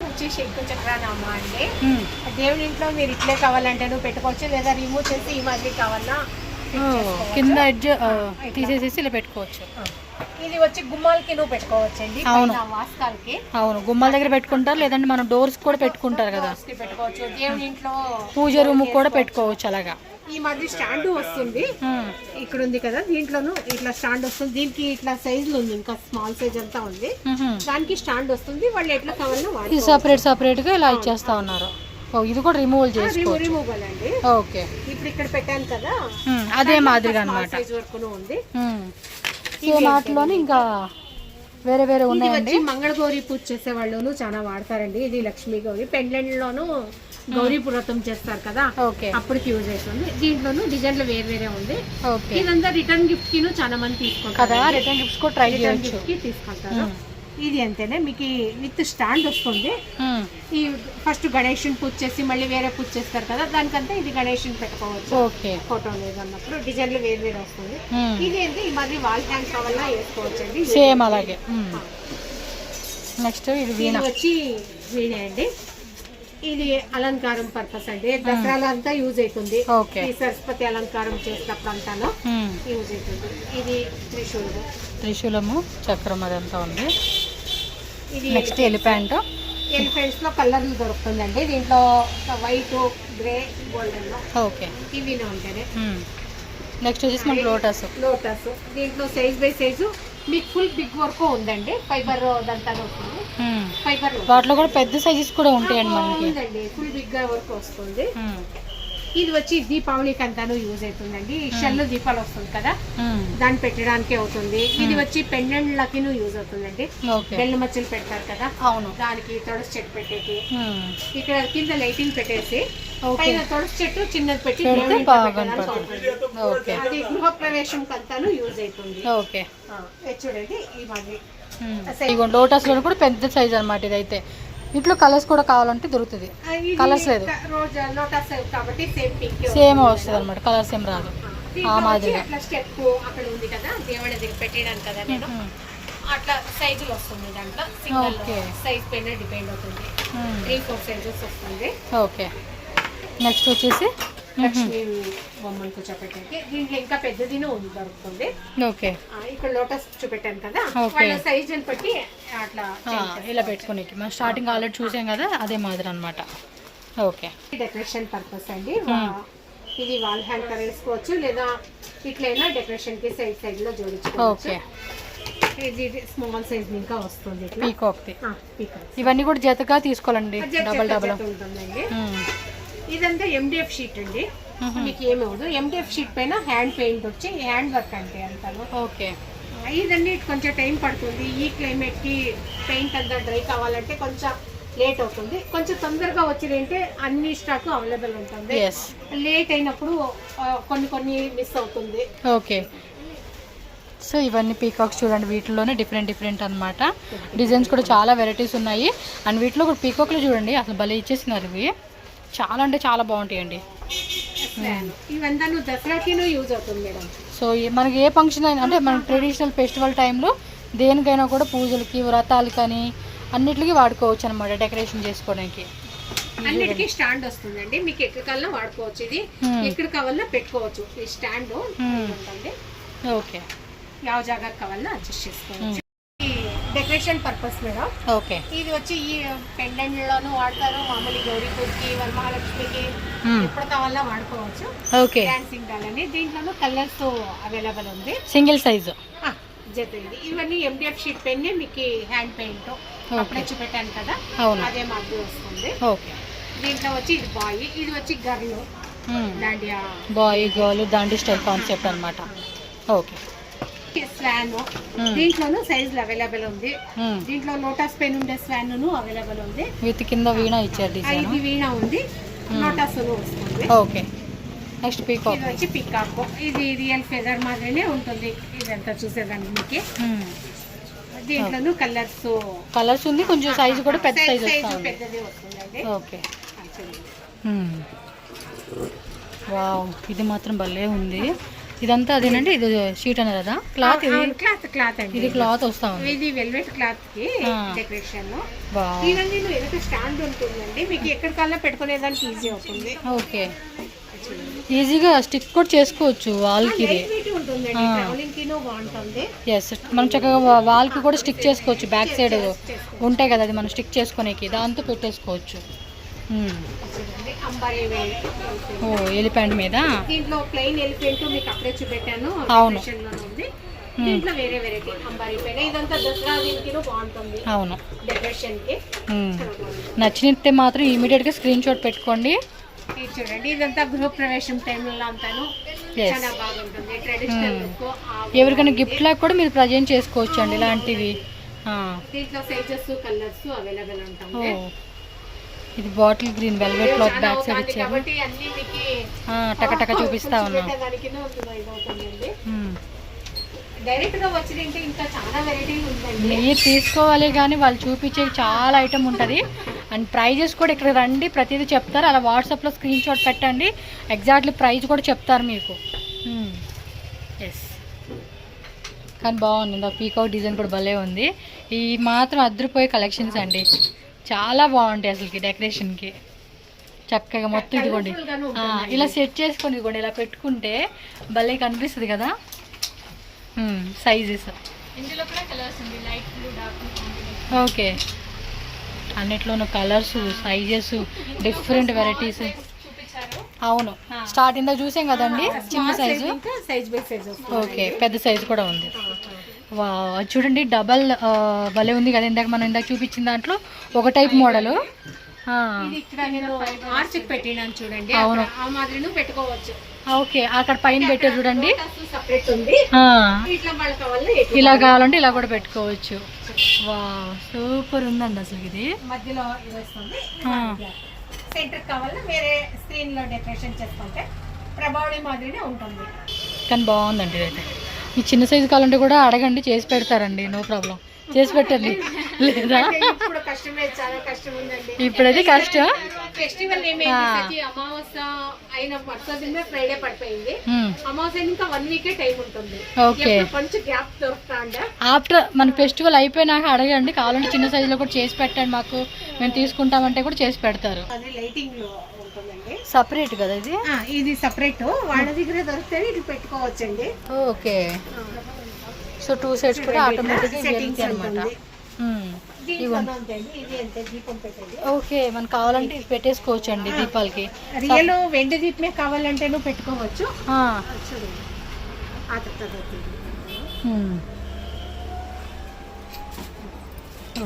వచ్చి శంకు చక్రానామ అండి. దేవుని ఇంట్లో మీరు ఇట్లే కావాలంటే నువ్వు పెట్టుకోవచ్చు, లేదా రిమూవ్ చేసి ఈ మాదిరి కావాలన్నా కింద తీసేసేసి ఇలా పెట్టుకోవచ్చు. ఇది వచ్చి గుమ్మాలకి నువ్వు పెట్టుకోవచ్చు అండి. వాస్కాలకి అవును, గుమ్మాల దగ్గర పెట్టుకుంటారు, లేదంటే మనం డోర్స్ కూడా పెట్టుకుంటారు కదా, పెట్టుకోవచ్చు. దేవుని ఇంట్లో పూజ రూమ్ కూడా పెట్టుకోవచ్చు. అలాగా ఈ మధ్య స్టాండ్ వస్తుంది, ఇక్కడ ఉంది కదా, దీంట్లోనూ ఇట్లా స్టాండ్ వస్తుంది. దీనికి ఇట్లా సైజులు ఉంది, ఇంకా స్మాల్ సైజ్ అంతా ఉంది, దానికి స్టాండ్ వస్తుంది. వాళ్ళు ఎట్లా కావాలన్నా వాడు సపరేట్ గా ఇలా ఇచ్చేస్తా ఉన్నారు. ఇది కూడా రిమూవల్ చేసుకోవచ్చు. రిమూవల్ అండి. ఓకే. ఇప్పుడు ఇక్కడ పెట్టాను కదా, అదే మాదిరిగా అన్నమాట. సైజ్ వరకు ఉంది. వాటిలోనే ఇంకా వేరే వేరే ఉన్నాయండి. మంగళగౌరి పూజ చేసే వాళ్ళు చాలా వాడతారండి. ఇది లక్ష్మీ గౌరి పెండ్లెండ్ లోను గౌరీ పురతం చేస్తారు కదా, అప్పటికి యూజ్ అవుతుంది. దీంట్లోనూ డిజైన్లు వేరే వేరే ఉంది. ఇదంతా రిటర్న్ గిఫ్ట్ కి చాలా మంది తీసుకుంటారు. రిటర్న్ గిఫ్ట్స్ కూడా ట్రై చేయొచ్చు. తీసుకుంటారు. ఇది అంతేనే, మీకు విత్ స్టాండ్ వస్తుంది. ఈ ఫస్ట్ గణేష్ పూజ చేసి మళ్ళీ వేరే పూజ చేస్తారు కదా, దానికంతా ఇది గణేష్ పెట్టుకోవచ్చు. ఫోటో లేదు అన్నప్పుడు డిజైన్లు వేరు వేరే వస్తుంది. ఇది ఏంటి ఈ మాదిరి వాల్ హ్యాంగ్ కావాలన్నా వేసుకోవచ్చు అండి. సేమ్ అలాగే. నెక్స్ట్ ఇది వచ్చి వీణే అండి. ఇది అలంకారం పర్పస్ అండి, దసరాలో అంతా యూజ్ అవుతుంది. ఈ సరస్వతి అలంకారం చేసినప్పుడు అంతాను యూజ్ అవుతుంది. ఇది త్రిశూలము చక్రం అదంతా ఉంది. ఇది నెక్స్ట్ ఎలిఫెంట్. ఎలిఫెంట్స్ లో కలర్లు దొరుకుతుందండి. దీంట్లో వైట్, గ్రే, గోల్డెన్. ఓకే, ఇవి ఉంటాయి. నెక్స్ట్ వచ్చేసి మనకి లోటస్. దీంట్లో సైజ్ బై సైజు మీకు ఫుల్ బిగ్ వర్క్ ఉందండి. ఫైబర్ దంతా వస్తుంది. ఫైబర్ వాటిలో కూడా పెద్ద సైజెస్ కూడా ఉంటాయండి మనకి. ఫుల్ బిగ్ గా వర్క్ వస్తుంది. ఇది వచ్చి దీపావళికి అంతాను యూజ్ అవుతుందండి. షెల్ దీపాలు వస్తుంది కదా, దాన్ని పెట్టడానికి అవుతుంది. ఇది వచ్చి పెండెంట్లకి యూజ్ అవుతుందండి. బెల్లు మచ్చలు పెడతారు కదా, అవును, దానికి తులసి చెట్టు పెట్టేకి. ఇక్కడ కింద లైటింగ్ పెట్టేసి పైన తులసి చెట్టు చిన్నది పెట్టి అది గృహ ప్రవేశం అంతాను యూజ్ అవుతుంది. చూడండి ఈ మాదిరి లోటస్ లో కూడా పెద్ద సైజ్ అన్నమాట. ఇదైతే ఇంట్లో కలర్స్ కూడా కావాలంటే దొరుకుతుంది. కలర్స్ లేదు, సేమ్ వస్తుంది అనమాట, కలర్స్ ఏం రాదు. ఆ మాదిరిగా స్టెప్ అక్కడ ఉంది కదా, దేవుడి దగ్గర పెట్టడానికి కదా, నేను అట్లా సైజులు వస్తుంది. దాంట్లో సింగిల్ సైజ్ పైన డిపెండ్ అవుతుంది. 3-4 సైజెస్ వస్తుంది. ఓకే. నెక్స్ట్ వచ్చేసి లక్ష్మీ బొమ్మను కూర్చోపెట్టేకి. దీంట్లో ఇంకా పెద్దది ఉంది దొరుకుతుంది. ఓకే. ఇక్కడ లోటస్ చూపెట్టాను కదా, వాళ్ళ సైజ్ అని బట్టి అట్లా ఇలా పెట్టుకునేకి మనం స్టార్టింగ్ ఆల్రెడీ చూసాం కదా, అదే మాదిరి అన్నమాట. ఓకే. డెకరేషన్ పర్పస్ అండి. ఇది వాల్ హ్యాంగ్ వేసుకోవచ్చు, లేదా ఇట్లైనా డెకరేషన్ కి సైడ్ లో జోడించుకోవచ్చు. ఇది స్మాల్ సైజ్ ఇంకా వస్తుంది. పీకాక్. ఇవన్నీ కూడా జతగా తీసుకోవాలండి, డబల్ ఉంటుందండి. ఇదంతా MDF షీట్ అండి. మీకు ఏమవుదు MDF షీట్ పైన హ్యాండ్ పెయింట్ వచ్చి హ్యాండ్ వర్క్ అంటే అంటాను. ఓకే. ఇదండి కొంచెం టైం పడుతుంది. ఈ క్లైమేట్ కి పెయింట్ అంతా డ్రై కావాలంటే కొంచెం లేట్ అవుతుంది. కొంచెం తొందరగా వచ్చిందంటే అన్ని స్టాక్ అవైలబుల్ ఉంటుంది. లేట్ అయినప్పుడు కొన్ని మిస్ అవుతుంది. ఓకే. సో ఇవన్నీ పీకాక్స్ చూడండి, వీటిలోనే డిఫరెంట్ అన్నమాట. డిజైన్స్ కూడా చాలా వెరైటీస్ ఉన్నాయి. అండ్ వీటిలో కూడా పీకాక్లు చూడండి అసలు భలే ఇచ్చేసినారు. ఇవి చాలా అంటే చాలా బాగుంటాయండి. ఇవంతా దసరాకి యూజ్ అవుతుంది మేడం. సో మనకి ఏ ఫంక్షన్ అయినా అంటే మన ట్రెడిషనల్ ఫెస్టివల్ టైంలో దేనికైనా కూడా పూజలకి వ్రతాలు కానీ అన్నిటికీ వాడుకోవచ్చు అనమాట, డెకరేషన్ చేసుకోవడానికి. అన్నిటికీ స్టాండ్ వస్తుందండి. మీకు ఎక్కడికల్లా వాడుకోవచ్చు. ఇది ఎక్కడ కావాలన్నా పెట్టుకోవచ్చు. ఈ స్టాండ్ ఉంటుంది. ఓకే. ಯಾವ ಜಾಗ కావాలన్నా అడ్జస్ట్ చేసుకోవచ్చు. ఈ డెకరేషన్ పర్పస్ మేడం. ఓకే. ఇది వచ్చి ఈ పెండెంట్ లోను వాడతారు. మామూలు గౌరీ పూజకి, వరమహాలక్ష్మికి ఎప్పుడు కావాలన్నా వాడుకోవచ్చు. ఓకే. డాన్సింగ్ డాలని దీంట్లోనూ కలర్స్ అవైలబుల్ ఉంది. సింగిల్ సైజు జత ఇది. ఇవన్నీ MDF షీట్ పెన్ మీకు హ్యాండ్ పెయింట్ అప్పుడే చూపెట్టాను కదా, అదే మాకు వస్తుంది. ఓకే. దీంట్లో వచ్చి ఇది బాయ్, ఇది వచ్చి girl dandiya boy girl dandi style concept అన్నమాట. ఓకే. స్వాన్ దీంట్లోనూ సైజులు అవైలబుల్ ఉంది. దీంట్లో లోటస్ పెన్ ఉండే స్వాన్ అవైలబుల్ ఉంది. విత్ కింద వీణ ఇచ్చారు డిజైన్. ఇది వీణ ఉంది, లోటస్ వస్తుంది. ఓకే. Next peacock. ఇది వచ్చి పీకాక్. ఇది రియల్ ఫెదర్ మాదిరినే ఉంటుంది. ఇదంతా చూసేదాన్ని మీకు. దీంట్లోనూ కలర్స్ ఉంది, కొంచెం సైజు కూడా పెద్ద సైజు వస్తుంది. పెద్దది వస్తుందండి. ఓకే. వావ్, ఇది మాత్రం భలే ఉంది. ఇదంతా అదేనండి, ఇది షీట్ అన్నారు కదా, క్లాత్. క్లాత్ అండి. ఇది క్లాత్ వస్తా ఉంది. ఇది వెల్వెట్ క్లాత్ కి డెకరేషన్. ఇవన్నీ వెనక స్టాండ్ ఉంటుందండి. మీకు ఎక్కడికల్లా పెట్టుకునేదానికి ఈజీ అవుతుంది. ఓకే. ఈజీగా స్టిక్ కూడా చేసుకోవచ్చు వాల్ కి. ఎస్, మనం చక్కగా వాల్ కి కూడా స్టిక్ చేసుకోవచ్చు. బ్యాక్ సైడ్ ఉంటాయి కదా, అది మనం స్టిక్ చేసుకునేకి దాంతో పెట్టేసుకోవచ్చు. ఓ, ఎలిఫెంట్ మీద. దీంట్లో ప్లెయిన్ ఎలిఫెంట్ మీకు అప్పుడే చూపెట్టాను. అవును. దీంట్లో వేరే వెరైటీ అంబారీ పైన. ఇదంతా దసరా దీనికి బాగుంటుంది. అవును, డెకరేషన్ కి. నచ్చినట్టే మాత్రం ఇమీడియట్ గా స్క్రీన్ షాట్ పెట్టుకోండి. ఇది చూడండి, ఇదంతా గృహ ప్రవేశం టైంలో అంతాను చాలా బాగుంటుంది. Traditional look. ఎవరికైనా గిఫ్ట్ లాగా కూడా మీరు ప్రజెంట్ చేసుకోవచ్చు అండి ఇలాంటివి. దీంట్లో సైజెస్ కలర్స్ అవైలబుల్ ఉంటుంది. ఇది bottle green velvet cloth back side ఇచ్చారు. టక చూపిస్తా ఉన్నాం. డైరెక్ట్ గా వచ్చిందంటే ఇంకా చాలా వెరైటీలు ఉందండి. మీరు తీసుకోవాలి కానీ వాళ్ళు చూపించే చాలా ఐటమ్ ఉంటుంది. అండ్ ప్రైజెస్ కూడా ఇక్కడ రండి, ప్రతిదీ చెప్తారు. అలా వాట్సాప్లో స్క్రీన్ షాట్ పెట్టండి, ఎగ్జాక్ట్లీ ప్రైస్ కూడా చెప్తారు మీకు. ఎస్, కానీ బాగుంది. ఇందా పీకాక్ డిజైన్ కూడా భలే ఉంది. ఈ మాత్రం అద్దరిపోయే కలెక్షన్స్ అండి, చాలా బాగుంటాయి అసలుకి డెకరేషన్కి. చక్కగా మొత్తం ఇదిగోండి ఇలా సెట్ చేసుకొని ఇదిగోండి ఇలా పెట్టుకుంటే భలే కనిపిస్తుంది కదా. సైజెస్ ఇందులో కూడా కలర్స్ ఉంది, light blue, dark blue. Okay. అన్నిట్లోనూ కలర్స్, సైజెస్, డిఫరెంట్ వెరైటీస్. అవును, స్టార్టింగ్ చూసాం కదండి, చిన్న సైజు. ఓకే, పెద్ద సైజు కూడా ఉంది. వా, చూడండి డబల్ భలే ఉంది కదా. ఇందాక చూపించిన దాంట్లో ఒక టైప్ మోడల్. చూడండి. అవును, ఆ మాదిరి పెట్టుకోవచ్చు. ఓకే, అక్కడ పైన పెట్టారు చూడండి. ఇలా కావాలంటే ఇలా కూడా పెట్టుకోవచ్చు. వా, సూపర్ ఉందండి అసలు ఇది. మధ్యలో సెంటర్ కావాలన్నా వేరే స్క్రీన్ లో డెకరేషన్ చేసుకుంటే ప్రభావళి మాదిరినే ఉంటుంది. కానీ బాగుందండి ఇదైతే. మీ చిన్న సైజు కావాలంటే కూడా అడగండి, చేసి పెడతారండి. నో ప్రాబ్లం, చేసి పెట్టండి. లేదా ఇప్పుడు కష్టమే, చాలా కష్టం ఉందండి. ఇప్పుడైతే కష్టం. ఫెస్టివల్ అమావాస్య అయిన మరుసటి ఫ్రైడే పడిపోయింది. అమావాస్య ఇంకా 1 వీకే టైం ఉంటుంది. ఓకే, కొంచెం గ్యాప్ దొరుకుతా. ఆఫ్టర్ మన ఫెస్టివల్ అయిపోయినాక అడగండి, కావాలంటే చిన్న సైజులో కూడా చేసి పెట్టండి మాకు, మేము తీసుకుంటామంటే కూడా చేసి పెడతారు. అది లైటింగ్ లో ఉంటుందండి. సపరేట్ కదా ఇది. ఇది సపరేట్, వాళ్ళ దగ్గర దొరికితే ఇది పెట్టుకోవచ్చండి. ఓకే. సో 2 సెట్స్ కూడా ఆటోమేటిక్గా వెళ్తాయి అనమాట. ఓకే, మనకు కావాలంటే ఇది పెట్టేసుకోవచ్చు అండి దీపాలకి. రియల్ వెండి దీపమే కావాలంటే నువ్వు పెట్టుకోవచ్చు.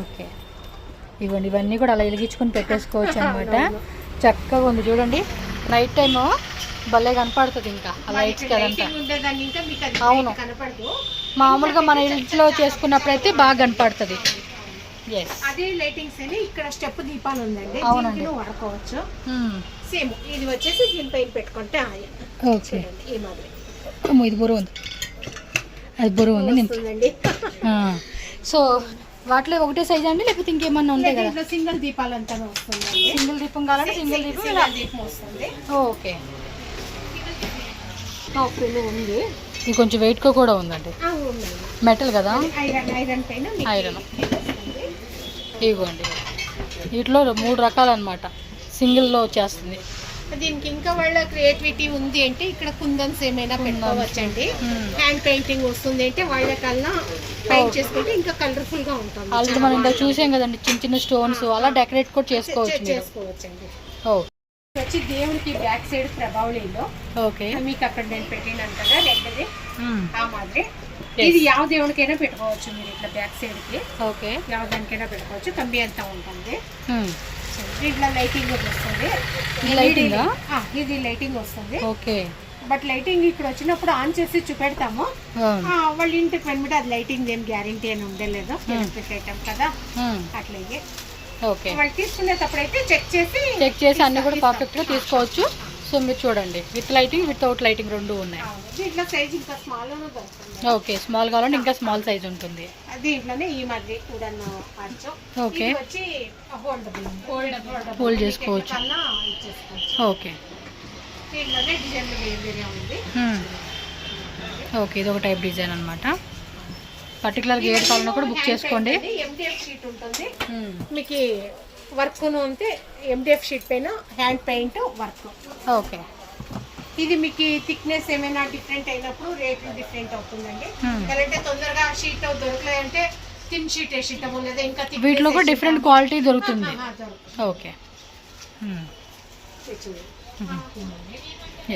ఓకే, ఇవ్వండి, ఇవన్నీ కూడా అలా వెలిగించుకొని పెట్టేసుకోవచ్చు అనమాట. చక్కగా ఉంది చూడండి. నైట్ టైమ్ భలే కనపడుతుంది ఇంకా ఆ లైట్స్ కదంతా. లైటింగ్ ఉండేదాన్ని ఇంకా మీకు అది అవును. కనపడదు. మామూలుగా మన ఇంట్లో చేసుకున్నప్పుడైతే బాగా కనపడుతుంది. ఎస్, అదే లైటింగ్స్ అని ఇక్కడ స్టెప్ దీపాలు ఉందండి, అవునండి. దీనికి నువ్వు వాడుకోవచ్చు. సేమ్ ఇది వచ్చేసి దీనిపైన పెట్టుకుంటే ఓకే. చూడండి ఈ మాదిరి ఇది బరువు ఉంది, అది బరువు ఉంది. నేను వస్తుందండి. సో వాటిలో ఒకటే సైజ్ అండి, లేకపోతే ఇంకేమన్నా ఉంటాయి కదా? దీంట్లో సింగిల్ దీపాలు అంతా వస్తుందండి. సింగిల్ దీపం కావాలంటే సింగిల్ దీపం. సింగిల్ దీపం వస్తుంది. ఓకే. టాప్లో ఉంది. ఇది కొంచెం వెయిట్గా కూడా ఉందండి, ఉందండి. మెటల్ కదా? ఐరన్ పైన మీకు ఐరన్. ఇది వస్తుంది. ఇదిగోండి, వీటిలో 3 రకాలు అనమాట. సింగిల్లో వచ్చేస్తుంది. దీనికి ఇంకా వాళ్ళ క్రియేటివిటీ ఉంది అంటే ఇక్కడ కుందన్స్ ఏమైనా పెట్టుకోవచ్చండి. హ్యాండ్ పెయింటింగ్ వస్తుంది అంటే వాళ్ళకల్లా పెయింట్ చేసుకుంటే ఇంకా కలర్ఫుల్ గా ఉంటుంది. ఆల్రెడీ మనం ఇంకా చూసాం కదండి, చిన్న చిన్న స్టోన్స్ అలా డెకరేట్ కూడా చేసుకోవచ్చు. చేసుకోవచ్చండి. ఓ, వచ్చి దేవుడికి బ్యాక్ సైడ్ ప్రభావళిలో ఓకే. మీకు అక్కడ నేను పెట్టినాను కదా రెడ్ది, ఆ మాదిరి ఇది ಯಾವ దేవుడికైనా పెట్టుకోవచ్చు మీరు. ఇట్లా బ్యాక్ సైడ్ కి ఓకే, ಯಾವ దానికైనా పెట్టుకోవచ్చు. కంబి అంతా ఉంటుంది. ఇట్లా లైటింగ్ వస్తుంది. ఇది లైటింగ్ వస్తుంది. ఓకే. బట్ లైటింగ్ ఇక్కడ వచ్చినప్పుడు ఆన్ చేసి చూపెడతాము. వాళ్ళ ఇంటికి వెంబడి అది లైటింగ్ ఏం గ్యారంటీ అని ఉండలేదు, ఐటమ్ కదా అట్లాగే. ఓకే, వాళ్ళు తీసుకునేటప్పుడు అయితే చెక్ చేసి అన్ని కూడా పర్ఫెక్ట్ గా తీసుకోవచ్చు. సో మీరు చూడండి, విత్ లైటింగ్ వితౌట్ లైటింగ్ రెండు ఉన్నాయి. దీంట్లో సైజ్ ఇంకా స్మాల్ దొరుకుతుంది. ఓకే, స్మాల్ కావాలంటే ఇంకా స్మాల్ సైజ్ ఉంటుంది. దీంట్లోనే ఈ మధ్య కూడా ఓకే, వచ్చి హోల్డ్ చేసుకోవచ్చు. ఓకే. దీంట్లోనే డిజైన్ వేరే ఉంది. ఓకే, ఇది ఒక టైప్ డిజైన్ అనమాట. పర్టికులర్గా ఏది కావాలన్నా కూడా బుక్ చేసుకోండి. MDF షీట్ ఉంటుంది మీకు. వర్క్ అంటే MDF షీట్ పైన హ్యాండ్ పెయింట్ వర్క్. ఓకే. ఇది మీకు థిక్నెస్ ఏమైనా డిఫరెంట్ అయినప్పుడు రేట్ డిఫరెంట్ అవుతుందండి. ఎందుకంటే తొందరగా షీట్ దొరకలేదంటే థిన్ షీట్ వేసిటాము, లేదా ఇంకా వీటిలో కూడా డిఫరెంట్ క్వాలిటీ దొరుకుతుంది. ఓకే.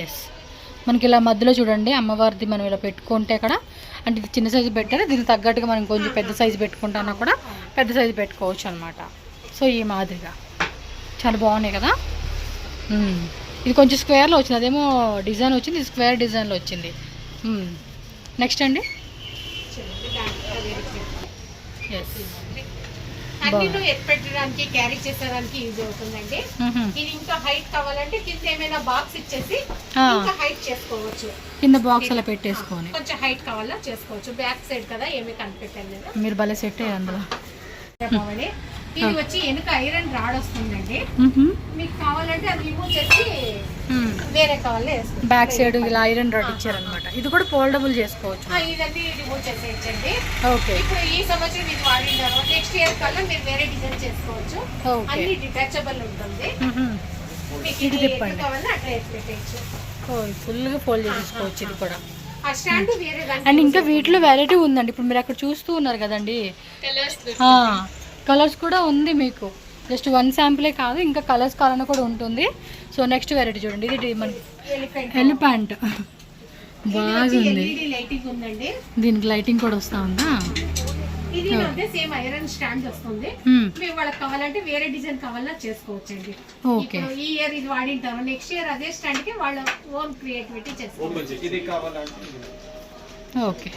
ఎస్, మనకి ఇలా మధ్యలో చూడండి అమ్మవారిది మనం ఇలా పెట్టుకుంటే అక్కడ అంటే ఇది చిన్న సైజు పెట్టారు, దీనికి తగ్గట్టుగా మనం కొంచెం పెద్ద సైజు పెట్టుకుంటానా కూడా పెద్ద సైజు పెట్టుకోవచ్చు అనమాట. సో ఈ మాదిరిగా చాలా బాగున్నాయి కదా. ఇది కొంచెం స్క్వేర్లో వచ్చింది, అదేమో డిజైన్ వచ్చింది, ఇది స్క్వేర్ డిజైన్లో వచ్చింది. నెక్స్ట్ అండి. ఎస్, పెట్టడానికి క్యారీ చేసేదానికి యూజ్ అవుతుందండి. ఇది ఇంకా హైట్ కావాలంటే కింద ఏమైనా బాక్స్ ఇచ్చేసి ఇంకా హైట్ చేసుకోవచ్చు. కింద బాక్స్ అలా పెట్టేసుకొని కొంచెం హైట్ కావాలా చేసుకోవచ్చు. బ్యాక్ సైడ్ కదా ఏమీ కనిపెట్టలేదు. మీరు భలే సెట్ అయ్యారు అందులో. ఇది వచ్చి వెనుక ఐరన్ రాడ్ వస్తుందండి. మీకు కావాలంటే అది రిమూవ్ చేసి వేరే కావాలి బ్యాక్ సైడ్ ఇలా ఐరన్ రాడ్ ఇచ్చారనమాట. ఇది కూడా ఫోల్డబుల్ చేసుకోవచ్చు. ఇదన్నీ రిమూవ్ చేసేయచ్చండి. ఓకే. ఇప్పుడు ఈ సంవత్సరం ఇది వాడినారు, నెక్స్ట్ ఇయర్ కల్లా మీరు వేరే డిజైన్ చేసుకోవచ్చు. అన్ని డిటాచబుల్ ఉంటుంది. మీకు ఇది ఎట్లా కావాలన్నా అట్లా పెట్టేయచ్చు. ఫుల్గా ఫోల్డ్ చేసుకోవచ్చు. ఇది కూడా ఆ స్టాండ్ వేరే అండ్ ఇంకా వీటిలో వెరైటీ ఉందండి. ఇప్పుడు మీరు అక్కడ చూస్తూ ఉన్నారు కదండి, కలర్స్ కూడా ఉంది మీకు. జస్ట్ 1 శాంపులే కాదు, ఇంకా కలర్స్ కావాలన్నా కూడా ఉంటుంది. సో నెక్స్ట్ వెరైటీ చూడండి, ఇది మనకి ఎలిఫెంట్ బాగుంది. దీనికి లైటింగ్ కూడా వస్తా ఉందా? ఇది సేమ్ ఐరన్ స్టాండ్ వస్తుంది. మీరు వాళ్ళకి కావాలంటే వేరే డిజైన్ కావాలన్నా చేసుకోవచ్చండి. ఓకే. ఈ ఇయర్ ఇది వాడింటారు, నెక్స్ట్ ఇయర్ అదే స్టాండ్ కి వాళ్ళ ఓన్ క్రియేటివిటీ చేసుకోవచ్చు. ఓకే.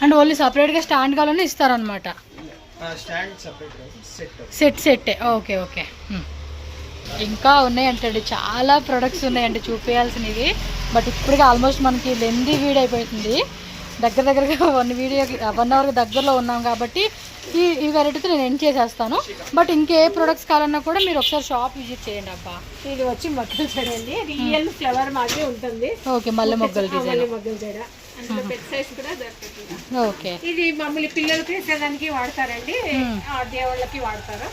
అండ్ ఓన్లీ సపరేట్గా స్టాండ్ కావాలని ఇస్తారనమాట. సెట్. ఓకే. ఓకే. ఇంకా ఉన్నాయంటండి, చాలా ప్రొడక్ట్స్ ఉన్నాయండి చూపించాల్సినవి. బట్ ఇప్పటికీ ఆల్మోస్ట్ మనకి లెందీ వీడియో అయిపోతుంది. దగ్గరగా 1 అవర్ దగ్గరలో ఉన్నాం కాబట్టి ఈ వెరైటీతో నేను ఎండ్ చేసేస్తాను. బట్ ఇంకే ప్రొడక్ట్స్ కావాలన్నా కూడా మీరు ఒకసారి షాప్ విజిట్ చేయండి. అబ్బా, ఇది వచ్చి మొగ్గల జడ అండి. రియల్ ఫ్లవర్ మాదిరి ఉంటుంది. ఓకే, మల్లె మొగ్గలు డిజైన్. మొగ్గల జడ అందులో పెద్ద సైజ్ కూడా దొరుకుతుంది. ఓకే. ఇది మామూలు పిల్లలకి వేసేదానికి వాడతారండి, దేవుళ్ళకి వాడతారు.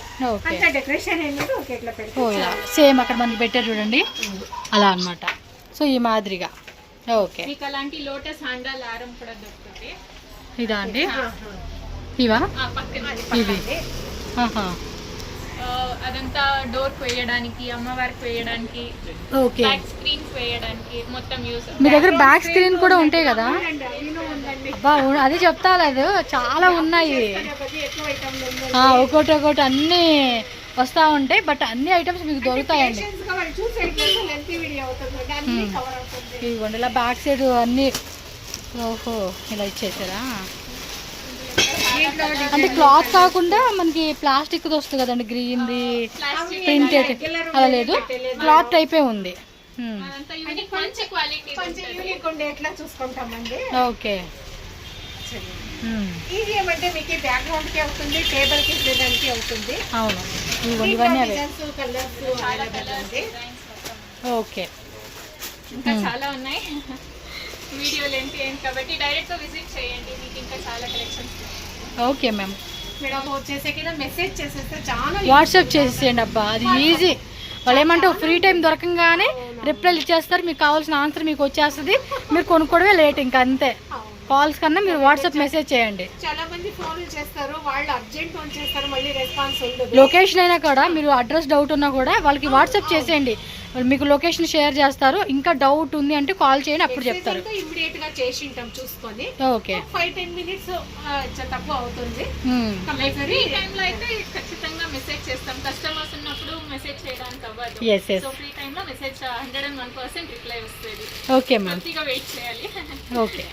అంత డెకరేషన్ అనేది ఒక ఇట్లా పెడతారు. సేమ్ అక్కడ మనకి పెట్టారు చూడండి, అలా అన్నమాట. సో ఈ మాదిరిగా. ఓకే. మీకు అలాంటి లోటస్ హ్యాండల్ ఆరం కూడా దొరుకుతుంది. ఇదా అండి? ఇవా? ఇవి. అదంతా డోర్ వేయడానికి, అమ్మవారికి వేయడానికి, ఓకే, బ్యాక్ స్క్రీన్స్ వేయడానికి మొత్తం యూస్. మీ దగ్గర బ్యాక్ స్క్రీన్ కూడా ఉంటాయి కదా? అబ్బా, అది చెప్తా లేదు, చాలా ఉన్నాయి. ఒకటి అన్ని వస్తూ ఉంటాయి. బట్ అన్ని ఐటమ్స్ మీకు దొరుకుతాయండి. Patience గా వాళ్ళు చూసేట్లేదు లెంతీ వీడియో అవుతుంది, అన్ని కవర్ అవుతుంది. ఇవ్వండి ఇలా బ్యాక్ సైడ్ అన్నీ. ఓహో ఇలా ఇచ్చేసారా? అంటే క్లాత్ కాకుండా మనకి ప్లాస్టిక్ వస్తుంది కదండి, గ్రీన్ది ప్రింటెడ్ అలా లేదు, క్లాత్ టైపే ఉంది. అదంతా యూనిక్ మంచి క్వాలిటీ కొంచెం యూనిక్ ఉండే ఎట్లా చూసుకుంటామండి. ఓకే. ఇది ఏమంటే మీకు బ్యాక్గ్రౌండ్ కి అవుతుంది, టేబుల్ కి దానికి అవుతుంది. అవును ఇవన్నీ అవే. కలర్స్ అవైలబుల్ ఉంది. ఓకే. ఇంకా చాలా ఉన్నాయి. వీడియో లెంత్ ఏంటి కాబట్టి డైరెక్ట్ గా విజిట్ చేయండి, మీకు ఇంకా చాలా కలెక్షన్స్. Okay ma'am. మేడం వచ్చేసరికి మెసేజ్ చేసేస్తే చాలా వాట్సాప్ చేసేయండి అబ్బా, అది ఈజీ. వాళ్ళు ఏమంటే ఫ్రీ టైం దొరకంగానే రిప్లైలు ఇచ్చేస్తారు, మీకు కావాల్సిన ఆన్సర్ మీకు వచ్చేస్తుంది, మీరు కొనుక్కోవడమే లేట్. ఇంకా అంతే. కాల్స్ కన్నా మీరు వాట్సాప్ మెసేజ్ చేయండి. చాలా మంది ఫోన్లు చేస్తారు, వాళ్ళు అర్జెంట్ ఫోన్ చేస్తారు, మళ్ళీ రెస్పాన్స్ ఉండదు. లొకేషన్ అయినా కూడా మీరు అడ్రస్ డౌట్ ఉన్నా కూడా వాళ్ళకి వాట్సాప్ చేసేయండి, వాళ్ళు మీకు లొకేషన్ షేర్ చేస్తారు. ఇంకా డౌట్ ఉంది అంటే కాల్ చేయండి, అప్పుడు చెప్తారు. ఇమ్మీడియట్ గా చేసి ఉంటాం చూసుకొని. ఓకే. 5-10 minutes తక్కువ అవుతుంది. ఫ్రీ టైంలో అయితే ఖచ్చితంగా మెసేజ్ చేస్తాం. కస్టమర్స్ ఉన్నప్పుడు మెసేజ్ చేయడానికి అవ్వదు. Yes yes. సో ఫ్రీ టైంలో మెసేజ్ 101% రిప్లై వస్తుంది. Okay ma'am. మంచిగా వెయిట్ చేయాలి. ఓకే.